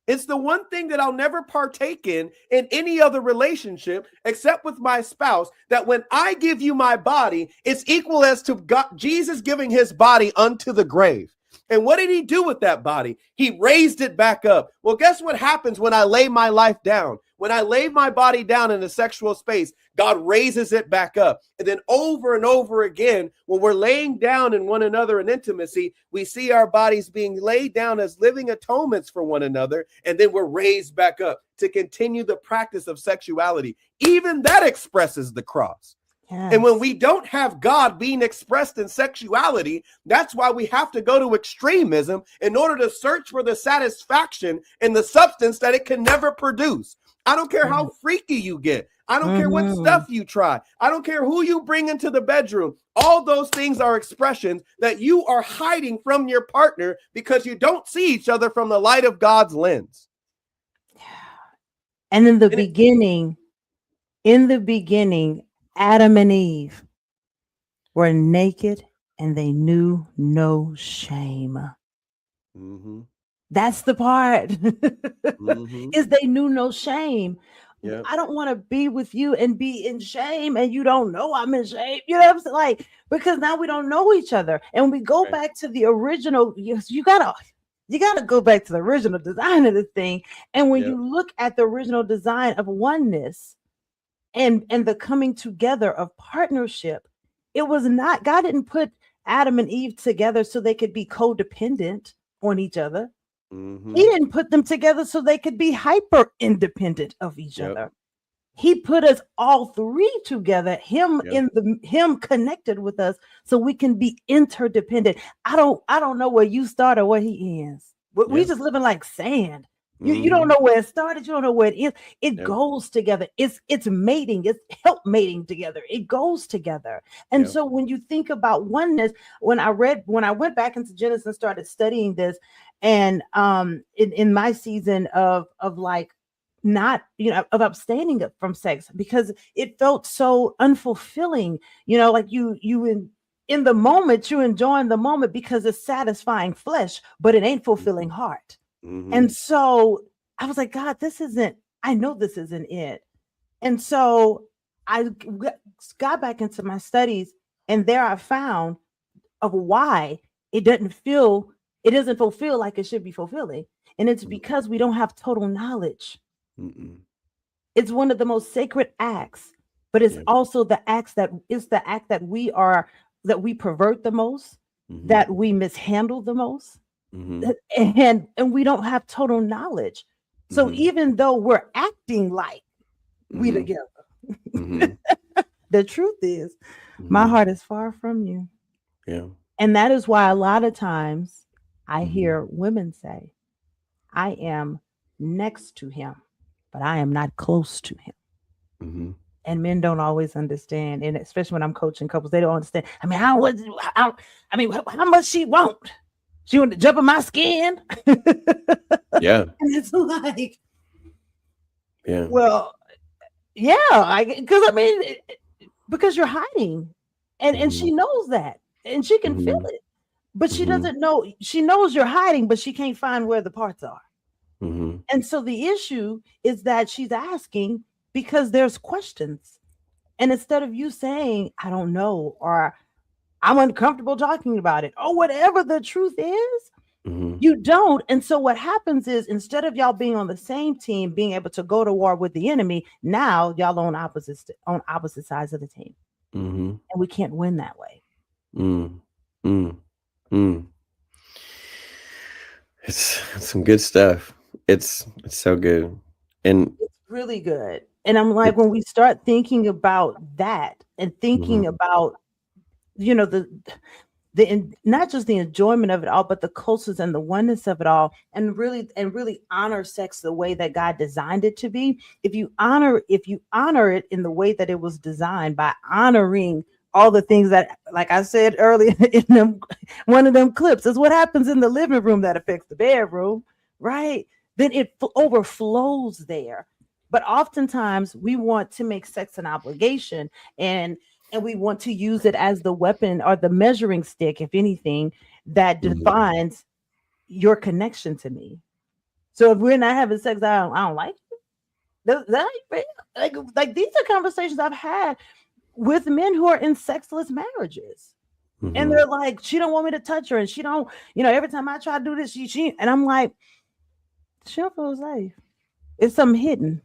It's the one thing that I'll never partake in any other relationship except with my spouse, that when I give you my body, it's equal as to God, Jesus giving his body unto the grave. And what did he do with that body? He raised it back up. Well, guess what happens when I lay my life down? When I lay my body down in a sexual space, God raises it back up. And then over and over again, when we're laying down in one another in intimacy, we see our bodies being laid down as living atonements for one another. And then we're raised back up to continue the practice of sexuality. Even that expresses the cross. Yes. And when we don't have God being expressed in sexuality, that's why we have to go to extremism in order to search for the satisfaction in the substance that it can never produce. I don't care how freaky you get. I don't care what stuff you try. I don't care who you bring into the bedroom. All those things are expressions that you are hiding from your partner because you don't see each other from the light of God's lens. And in the beginning, Adam and Eve were naked and they knew no shame. Mm-hmm. That's the part. Mm-hmm. Is they knew no shame. Yeah. I don't want to be with you and be in shame and you don't know I'm in shame. You know what I'm saying? Like, because now we don't know each other. And we go back to the original, you gotta go back to the original design of the thing. And when you look at the original design of oneness and the coming together of partnership, it was not, God didn't put Adam and Eve together so they could be codependent on each other. Mm-hmm. He didn't put them together so they could be hyper independent of each other. He put us all three together, him connected with us so we can be interdependent. I don't know where you start or where he ends. We just living like sand. You don't know where it started. You don't know where it ends. It goes together. It's mating. It's help mating together. It goes together. And so when you think about oneness, when I went back into Genesis and started studying this, and in my season of like not, of abstaining from sex, because it felt so unfulfilling, like you in the moment, you enjoying the moment because it's satisfying flesh, but it ain't fulfilling heart. And so I was like, God, I know this isn't it. And so I got back into my studies, and there I found of why it doesn't fulfill like it should be fulfilling. And it's because we don't have total knowledge. It's one of the most sacred acts, but it's also the act that we pervert the most, that we mishandle the most. And we don't have total knowledge. So even though we're acting like we together, the truth is my heart is far from you. And that is why a lot of times I hear women say, I am next to him, but I am not close to him. And men don't always understand. And especially when I'm coaching couples, they don't understand. I mean, how much she want? She want to jump in my skin. Yeah. And it's like, well, yeah, because you're hiding. And she knows that, and she can feel it. but she doesn't know. She knows you're hiding, but she can't find where the parts are. And so the issue is that she's asking because there's questions. And instead of you saying, I don't know, or I'm uncomfortable talking about it, or whatever the truth is, you don't. And so what happens is, instead of y'all being on the same team, being able to go to war with the enemy, now y'all on opposite sides of the team. And we can't win that way. It's some good stuff. It's so good. And it's really good. And I'm like, when we start thinking about that and thinking about, you know, the not just the enjoyment of it all, but the closeness and the oneness of it all, and really honor sex the way that God designed it to be. If you honor it in the way that it was designed, by honoring all the things that, like I said earlier in one of them clips, is what happens in the living room that affects the bedroom, right? Then it overflows there. But oftentimes we want to make sex an obligation, and we want to use it as the weapon or the measuring stick, if anything, that defines your connection to me. So if we're not having sex, I don't like it. Like these are conversations I've had with men who are in sexless marriages. And they're like, she don't want me to touch her, and she don't, every time I try to do this, she and I'm like, she don't feel safe. It's something hidden.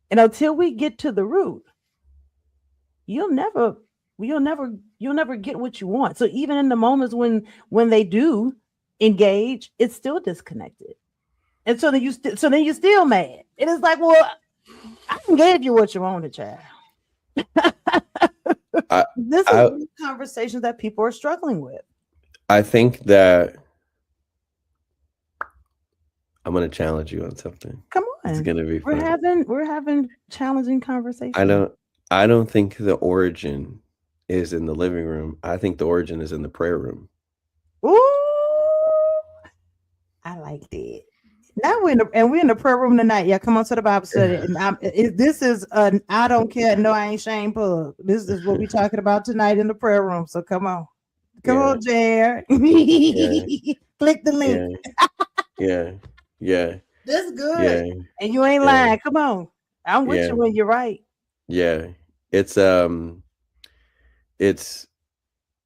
And until we get to the root, you'll never get what you want. So even in the moments when they do engage, it's still disconnected. And so then you still mad. And it's like, well, I gave you what you wanted, child. This is conversations that people are struggling with. I think that I'm going to challenge you on something. Come on. It's going to be fun. We're having challenging conversations. I don't think the origin is in the living room. I think the origin is in the prayer room. Ooh, I like that. Now we're in the prayer room tonight. Yeah, come on to the Bible study. And this is an I don't care, no, I ain't shame plug. This is what we're talking about tonight in the prayer room. So come on, Jared. Click the link. Yeah. That's good. Yeah. And you ain't lying. Come on, I'm with you when you're right. Yeah, it's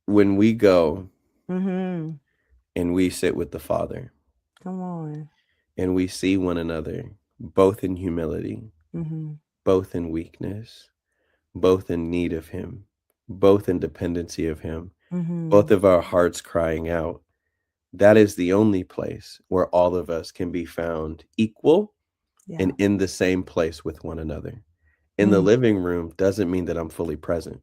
when we go and we sit with the Father. Come on. And we see one another, both in humility, both in weakness, both in need of Him, both in dependency of Him, both of our hearts crying out. That is the only place where all of us can be found equal and in the same place with one another. In the living room doesn't mean that I'm fully present.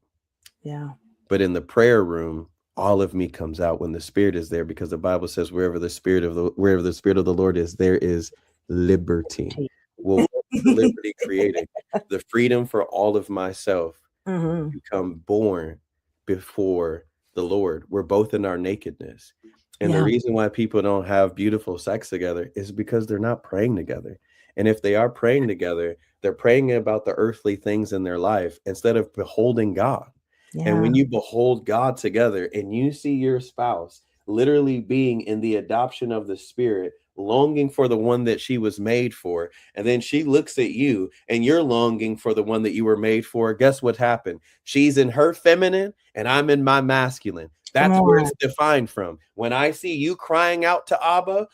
Yeah. But in the prayer room, all of me comes out when the Spirit is there, because the Bible says wherever the Spirit of the Lord is, there is liberty. Well, the liberty created, the freedom for all of myself become born before the Lord. We're both in our nakedness. And the reason why people don't have beautiful sex together is because they're not praying together. And if they are praying together, they're praying about the earthly things in their life instead of beholding God. Yeah. And when you behold God together and you see your spouse literally being in the adoption of the Spirit, longing for the one that she was made for, and then she looks at you and you're longing for the one that you were made for, guess what happened? She's in her feminine and I'm in my masculine. That's where it's defined from. When I see you crying out to Abba,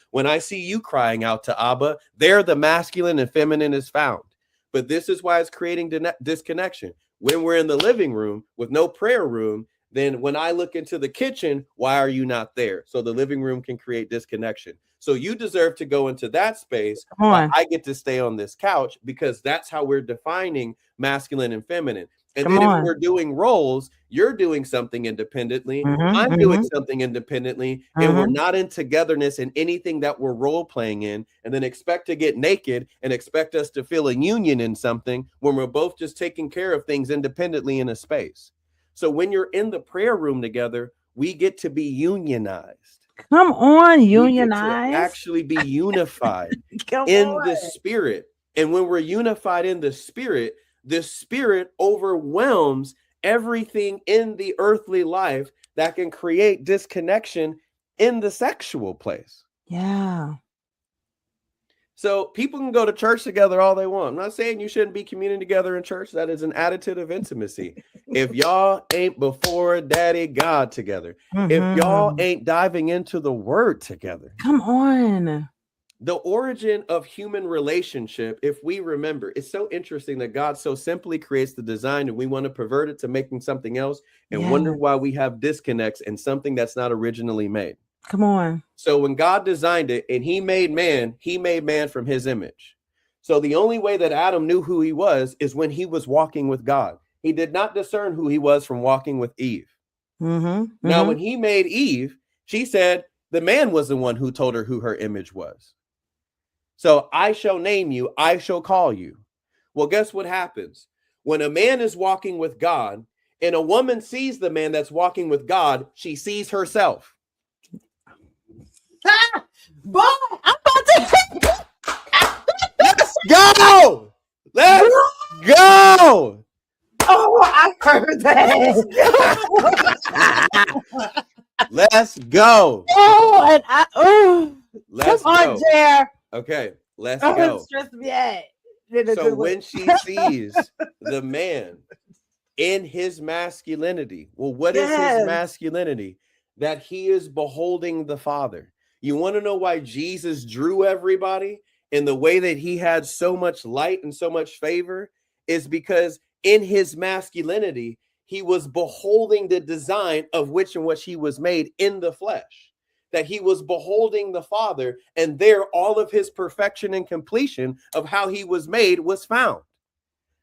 there the masculine and feminine is found. But this is why it's creating disconnection. When we're in the living room with no prayer room, then when I look into the kitchen, why are you not there? So the living room can create disconnection. So you deserve to go into that space. But I get to stay on this couch, because that's how we're defining masculine and feminine. And then if we're doing roles, you're doing something independently, I'm doing something independently, and we're not in togetherness in anything that we're role playing in, and then expect to get naked and expect us to feel a union in something when we're both just taking care of things independently in a space. So when you're in the prayer room together, we get to be unionized. Come on, unionized. Actually be unified in the Spirit. And when we're unified in the Spirit overwhelms everything in the earthly life that can create disconnection in the sexual place. Yeah. So people can go to church together all they want. I'm not saying you shouldn't be communing together in church. That is an attitude of intimacy. If y'all ain't before Daddy God together, if y'all ain't diving into the word together. Come on. The origin of human relationship, if we remember, it's so interesting that God so simply creates the design and we want to pervert it to making something else and wonder why we have disconnects in something that's not originally made. Come on. So when God designed it and he made man from his image. So the only way that Adam knew who he was is when he was walking with God. He did not discern who he was from walking with Eve. Now, when he made Eve, she said the man was the one who told her who her image was. So I shall name you, I shall call you. Well, guess what happens? When a man is walking with God and a woman sees the man that's walking with God, she sees herself. Boy, I'm about to let's go. Let's go. Oh, I heard that. Let's go. Oh, and let's come on, Jer. Okay, let's go. Stress me out. So when she sees the man in his masculinity, well, what is his masculinity? That he is beholding the Father. You want to know why Jesus drew everybody in the way that he had so much light and so much favor? Is because in his masculinity, he was beholding the design of which and which he was made in the flesh. That he was beholding the Father, and there all of his perfection and completion of how he was made was found.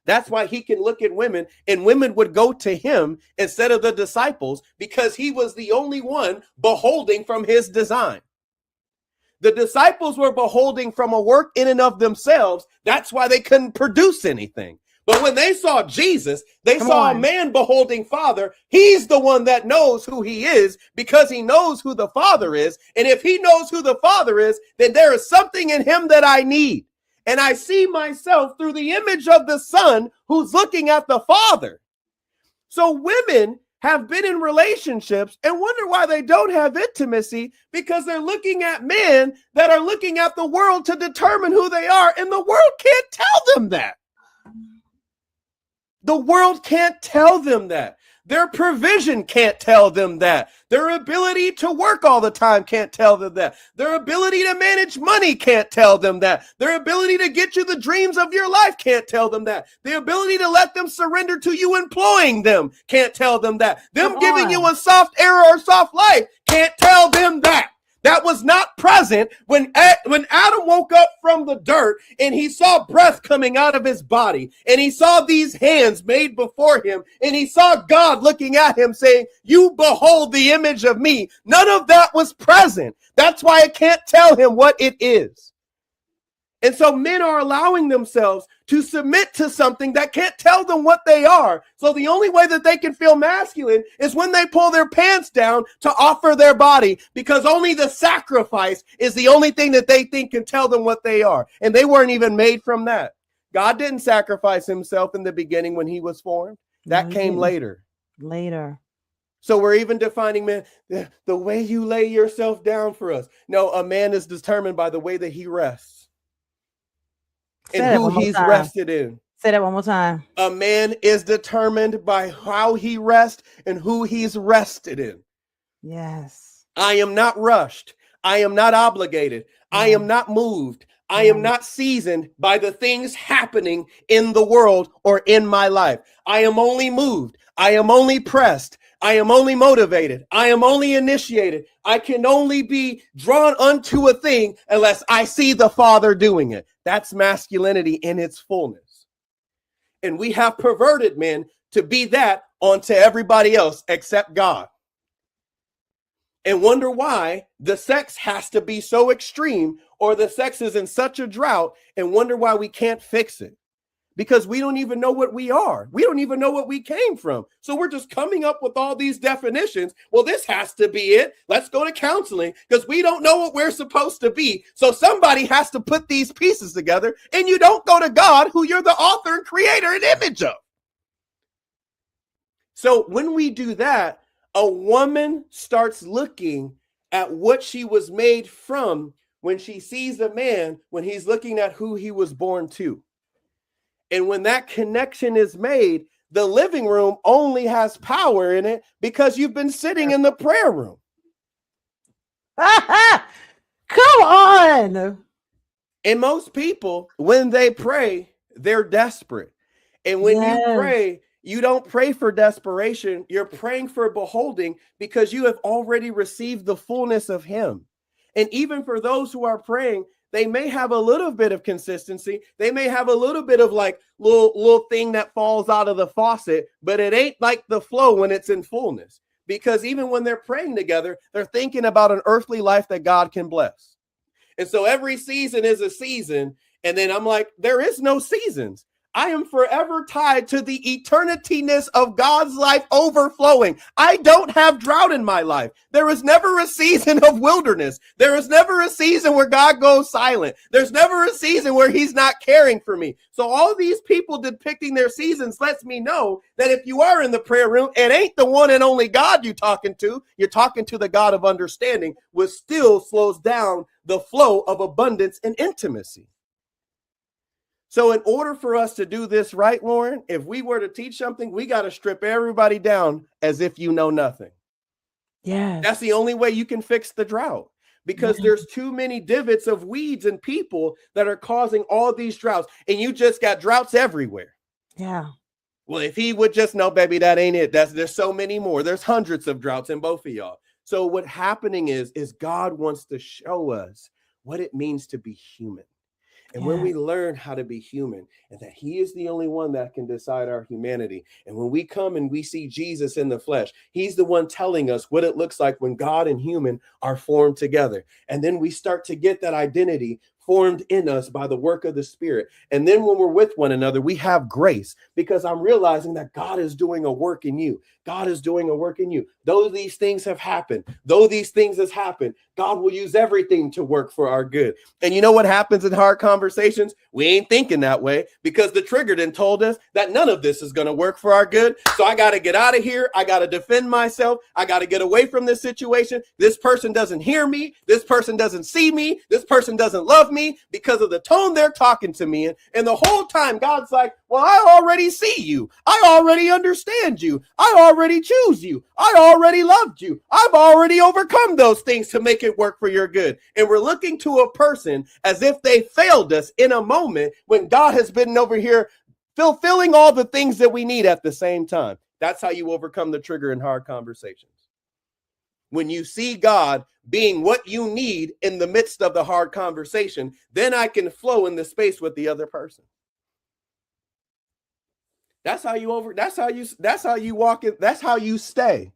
That's why he can look at women and women would go to him instead of the disciples, because he was the only one beholding from his design. The disciples were beholding from a work in and of themselves. That's why they couldn't produce anything. But when they saw Jesus, they saw a man beholding Father. He's the one that knows who he is because he knows who the Father is. And if he knows who the Father is, then there is something in him that I need. And I see myself through the image of the Son who's looking at the Father. So women have been in relationships and wonder why they don't have intimacy, because they're looking at men that are looking at the world to determine who they are. And the world can't tell them that. The world can't tell them that. Their provision can't tell them that. Their ability to work all the time can't tell them that. Their ability to manage money can't tell them that. Their ability to get you the dreams of your life can't tell them that. The ability to let them surrender to you employing them can't tell them that. Them giving you a soft era or soft life can't tell them that. That was not present when Adam woke up from the dirt and he saw breath coming out of his body and he saw these hands made before him and he saw God looking at him saying, "You behold the image of me." None of that was present. That's why I can't tell him what it is. And so men are allowing themselves to submit to something that can't tell them what they are. So the only way that they can feel masculine is when they pull their pants down to offer their body, because only the sacrifice is the only thing that they think can tell them what they are. And they weren't even made from that. God didn't sacrifice himself in the beginning when he was formed. That came later. So we're even defining men, the way you lay yourself down for us. No, a man is determined by the way that he rests. And who he's rested in. Say that one more time. A man is determined by how he rests and who he's rested in. Yes. I am not rushed. I am not obligated. I am not moved. I am not seasoned by the things happening in the world or in my life. I am only moved. I am only pressed. I am only motivated. I am only initiated. I can only be drawn unto a thing unless I see the Father doing it. That's masculinity in its fullness. And we have perverted men to be that onto everybody else except God. And wonder why the sex has to be so extreme, or the sex is in such a drought, and wonder why we can't fix it. Because we don't even know what we are. We don't even know what we came from. So we're just coming up with all these definitions. Well, this has to be it. Let's go to counseling because we don't know what we're supposed to be. So somebody has to put these pieces together, and you don't go to God, who you're the author and creator and image of. So when we do that, a woman starts looking at what she was made from when she sees a man, when he's looking at who he was born to. And when that connection is made, the living room only has power in it because you've been sitting in the prayer room. Come on. And most people, when they pray, they're desperate. And when you pray, you don't pray for desperation. You're praying for beholding because you have already received the fullness of him. And even for those who are praying, they may have a little bit of consistency. They may have a little bit of like little thing that falls out of the faucet, but it ain't like the flow when it's in fullness. Because even when they're praying together, they're thinking about an earthly life that God can bless. And so every season is a season. And then I'm like, there is no seasons. I am forever tied to the eternityness of God's life overflowing. I don't have drought in my life. There is never a season of wilderness. There is never a season where God goes silent. There's never a season where he's not caring for me. So all these people depicting their seasons lets me know that if you are in the prayer room, it ain't the one and only God you're talking to. You're talking to the God of understanding, which still slows down the flow of abundance and intimacy. So in order for us to do this right, Lauren, if we were to teach something, we got to strip everybody down as if you know nothing. Yeah. That's the only way you can fix the drought, because there's too many divots of weeds and people that are causing all these droughts, and you just got droughts everywhere. Yeah. Well, if he would just know, baby, that ain't it. There's so many more. There's hundreds of droughts in both of y'all. So what's happening is God wants to show us what it means to be human. And when we learn how to be human, and that he is the only one that can decide our humanity. And when we come and we see Jesus in the flesh, he's the one telling us what it looks like when God and human are formed together. And then we start to get that identity formed in us by the work of the Spirit. And then when we're with one another, we have grace, because I'm realizing that God is doing a work in you. God is doing a work in you. Though these things have happened, God will use everything to work for our good. And you know what happens in hard conversations? We ain't thinking that way, because the trigger then told us that none of this is going to work for our good. So I got to get out of here. I got to defend myself. I got to get away from this situation. This person doesn't hear me. This person doesn't see me. This person doesn't love me because of the tone they're talking to me in. And the whole time God's like, well, I already see you. I already understand you. I already choose you. I already loved you. I've already overcome those things to make it work for your good. And we're looking to a person as if they failed us in a moment when God has been over here fulfilling all the things that we need at the same time. That's how you overcome the trigger in hard conversations. When you see God being what you need in the midst of the hard conversation, then I can flow in the space with the other person. That's how you walk it. That's how you stay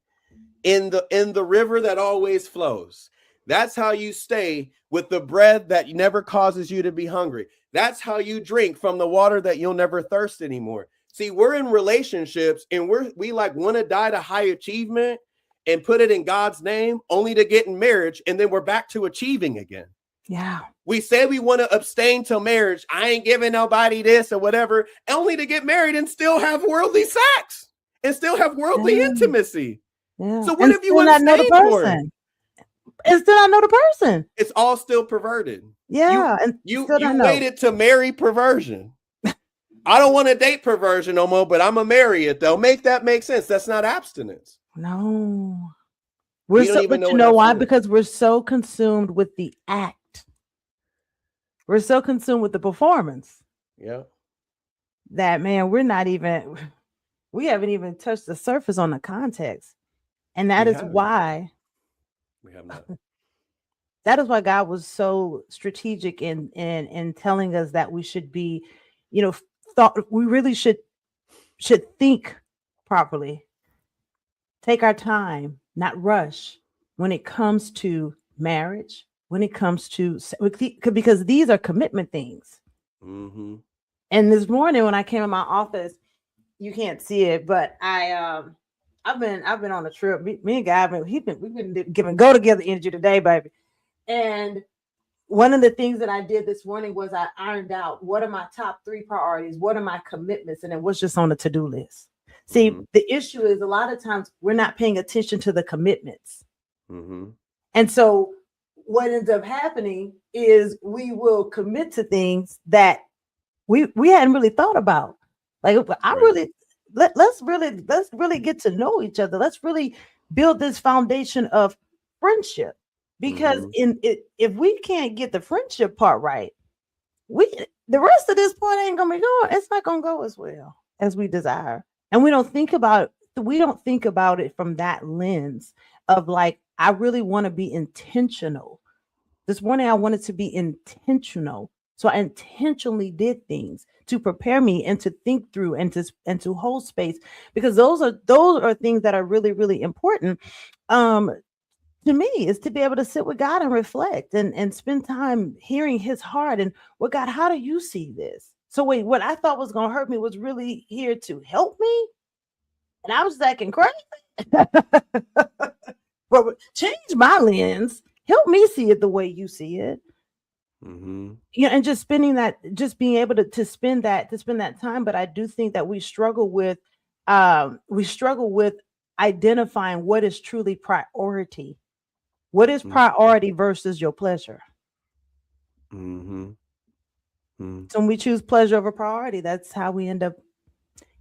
in the river that always flows. That's how you stay with the bread that never causes you to be hungry. That's how you drink from the water that you'll never thirst anymore. See, we're in relationships and we like want to die to high achievement and put it in God's name only to get in marriage. And then we're back to achieving again. Yeah. We say we want to abstain till marriage. I ain't giving nobody this or whatever, only to get married and still have worldly sex and still have worldly intimacy. Yeah. So what have you abstained for? And still not know the person. It's all still perverted. Yeah. You waited to marry perversion. I don't want to date perversion no more, but I'm going to marry it though. Make that make sense. That's not abstinence. No. But you know why? Because we're so consumed with the act. We're so consumed with the performance. Yeah. That, man, we haven't even touched the surface on the context. And that is why we have not. That is why God was so strategic in telling us that we should be, we really should think properly. Take our time, not rush when it comes to marriage, when it comes to, because these are commitment things. Mm-hmm. And this morning when I came in my office, you can't see it, but I've been on a trip. Me and Guy, we've been giving go together energy today, baby. And one of the things that I did this morning was I ironed out what are my top 3 priorities, what are my commitments, and then what's just on the to-do list. See, the issue is a lot of times we're not paying attention to the commitments. Mm-hmm. And so what ends up happening is we will commit to things that we hadn't really thought about. Like I Right. really let's really get to know each other. Let's really build this foundation of friendship. Because Mm-hmm. in it, if we can't get the friendship part right, we the rest of this point ain't gonna be going. It's not gonna go as well as we desire. And we don't think about it from that lens of like, I really want to be intentional. This morning I wanted to be intentional. So I intentionally did things to prepare me and to think through and to hold space, because those are things that are really, really important. Um, to me, is to be able to sit with God and reflect and spend time hearing his heart and, well, God, how do you see this? So wait, what I thought was gonna hurt me was really here to help me. And I was acting crazy. But change my lens. Help me see it the way you see it. Mm-hmm. And just spending that, just being able to spend that time. But I do think that we struggle with identifying what is truly priority. What is priority versus your pleasure? Mm-hmm. Mm-hmm. So when we choose pleasure over priority, that's how we end up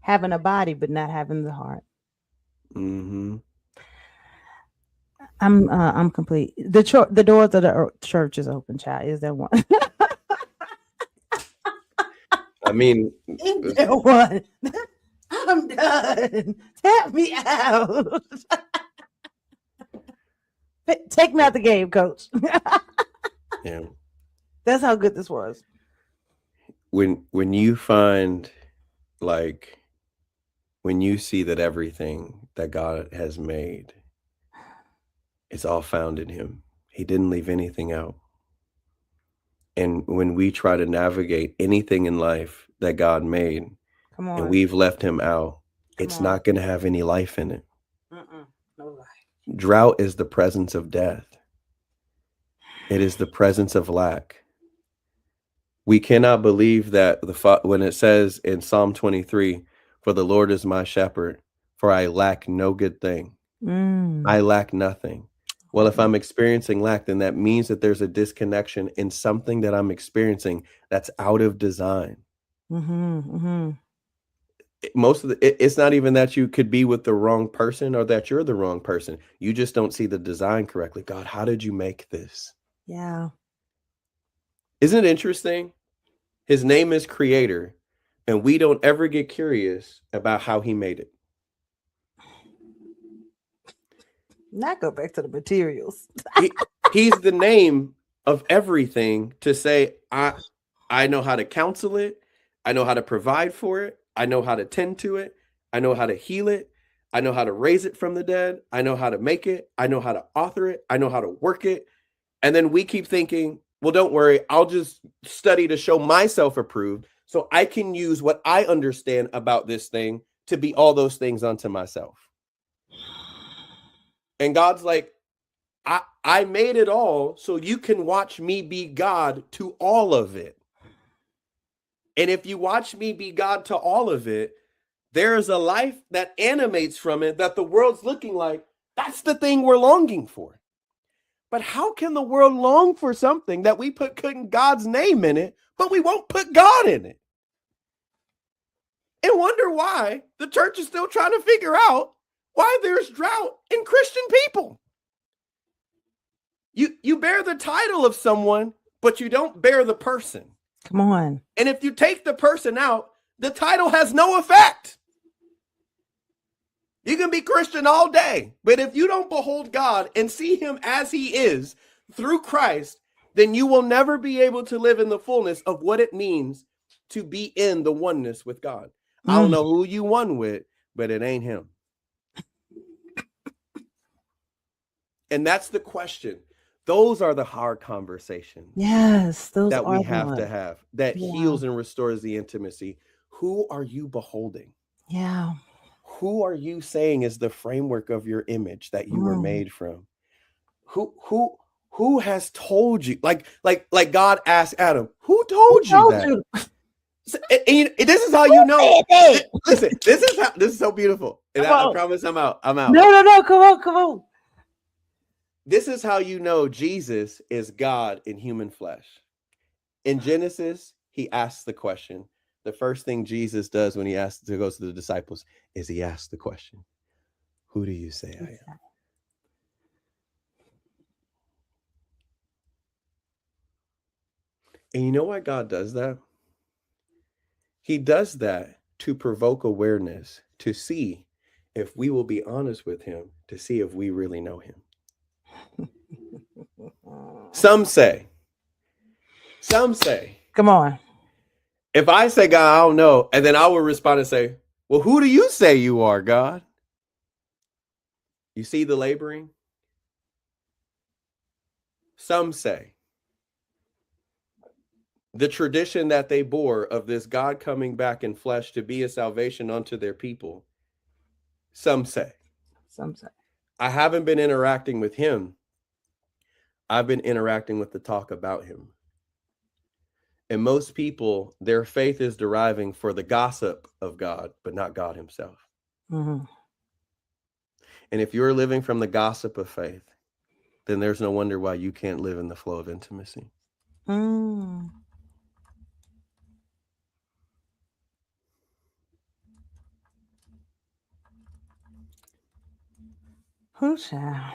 having a body but not having the heart. Mm-hmm. I'm complete. The doors of the church is open, child. Is there one? I mean, Is there one? I'm done. Tap me out. Take me out the game, coach. yeah. That's how good this was. When you find, like, when you see that everything that God has made, it's all found in him. He didn't leave anything out. And when we try to navigate anything in life that God made Come and on. we've left him out, Come it's on. not going to have any life in it. No life. Drought is the presence of death. It is the presence of lack. We cannot believe that when it says in Psalm 23, for the Lord is my shepherd, for I lack no good thing. I lack nothing. Well, if I'm experiencing lack, then that means that there's a disconnection in something that I'm experiencing that's out of design. Most of it's not even that you could be with the wrong person or that you're the wrong person. You just don't see the design correctly. God, how did you make this? Yeah. Isn't it interesting? His name is Creator, and we don't ever get curious about how he made it. Not go back to the materials. He's the name of everything to say, I know how to counsel it. I know how to provide for it. I know how to tend to it. I know how to heal it. I know how to raise it from the dead. I know how to make it. I know how to author it. I know how to work it. And then we keep thinking, well, don't worry. I'll just study to show myself approved so I can use what I understand about this thing to be all those things unto myself. And God's like, I made it all so you can watch me be God to all of it. And if you watch me be God to all of it, there is a life that animates from it that the world's looking like, that's the thing we're longing for. But how can the world long for something that we put God's name in it, but we won't put God in it? And wonder why the church is still trying to figure out why there's drought in Christian people. You bear the title of someone, but you don't bear the person. Come on. And if you take the person out, the title has no effect. You can be Christian all day, but if you don't behold God and see him as he is through Christ, then you will never be able to live in the fullness of what it means to be in the oneness with God. I don't know who you won with, but it ain't him. And that's the question. Those are the hard conversations. Yes, those that are we have to have that heals and restores the intimacy. Who are you beholding? Yeah. Who are you saying is the framework of your image that you were made from? Who has told you? Like God asked Adam, who told you that? And this is how you know. Listen, this is so beautiful. And I promise I'm out. No, come on. This is how you know Jesus is God in human flesh. In Genesis, he asks the question. The first thing Jesus does when he goes to the disciples is he asks the question, who do you say I am? And you know why God does that? He does that to provoke awareness, to see if we will be honest with him, to see if we really know him. Some say, come on. if I say, God, I don't know, and then I will respond and say, well, who do you say you are, God? You see the laboring? Some say the tradition that they bore of this God coming back in flesh to be a salvation unto their people. Some say. I haven't been interacting with him. I've been interacting with the talk about him. And most people, their faith is deriving for the gossip of God, but not God himself. Mm-hmm. And if you're living from the gossip of faith, then there's no wonder why you can't live in the flow of intimacy. Mm. Who shall?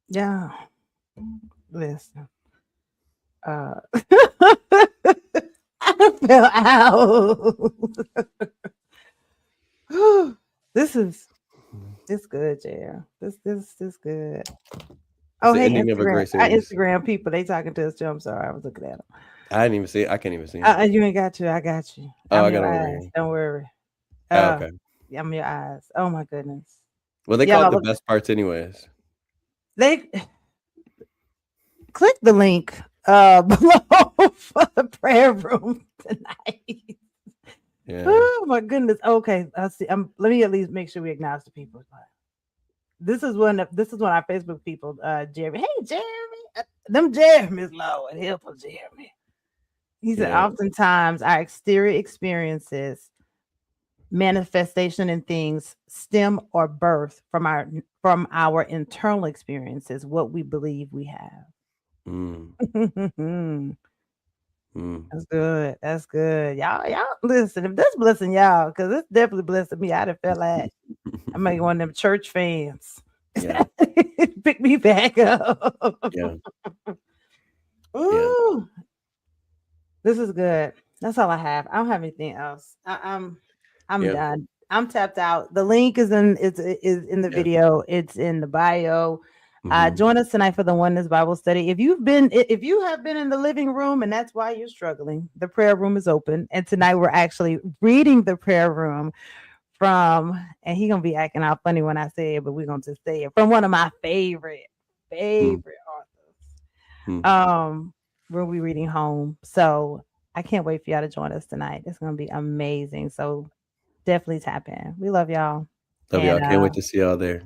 Yeah. Listen. I fell out. This good, JR. This good. Oh, hey, ending of a great series. Instagram people, they talking to us too. I'm sorry, I was looking at them. I didn't even see it. I can't even see it. You ain't got to. I got you. Oh, I'm your eyes. Don't worry. Okay. I'm your eyes. Oh my goodness. Well, they call it the best parts anyways. They click the link below for the prayer room tonight. Yeah. Oh my goodness. Okay. Let's see. Let me at least make sure we acknowledge the people. This is one of our Facebook people, Jeremy. Hey, Jeremy. Them Jeremy's Lord. Help us, Jeremy. He said, oftentimes our exterior experiences, manifestation and things stem or birth from our internal experiences, what we believe we have. That's good. Y'all listen, if this blessing y'all, because it's definitely blessing me. I'd have felt like I make one of them church fans. Yeah. Pick me back up. Yeah. Ooh. Yeah. This is good. That's all I have. I don't have anything else. I'm done. I'm tapped out. The link is in the video. It's in the bio. Join us tonight for the Oneness Bible study. If you have been in the living room and that's why you're struggling, the prayer room is open. And tonight we're actually reading the prayer room from, and he's gonna be acting out funny when I say it, but we're gonna just say it, from one of my favorite authors. We'll be reading home. So I can't wait for y'all to join us tonight. It's gonna be amazing. So definitely tap in. We love y'all. Love y'all. Can't wait to see y'all there.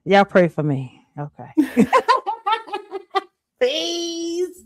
Y'all pray for me. Okay. Peace.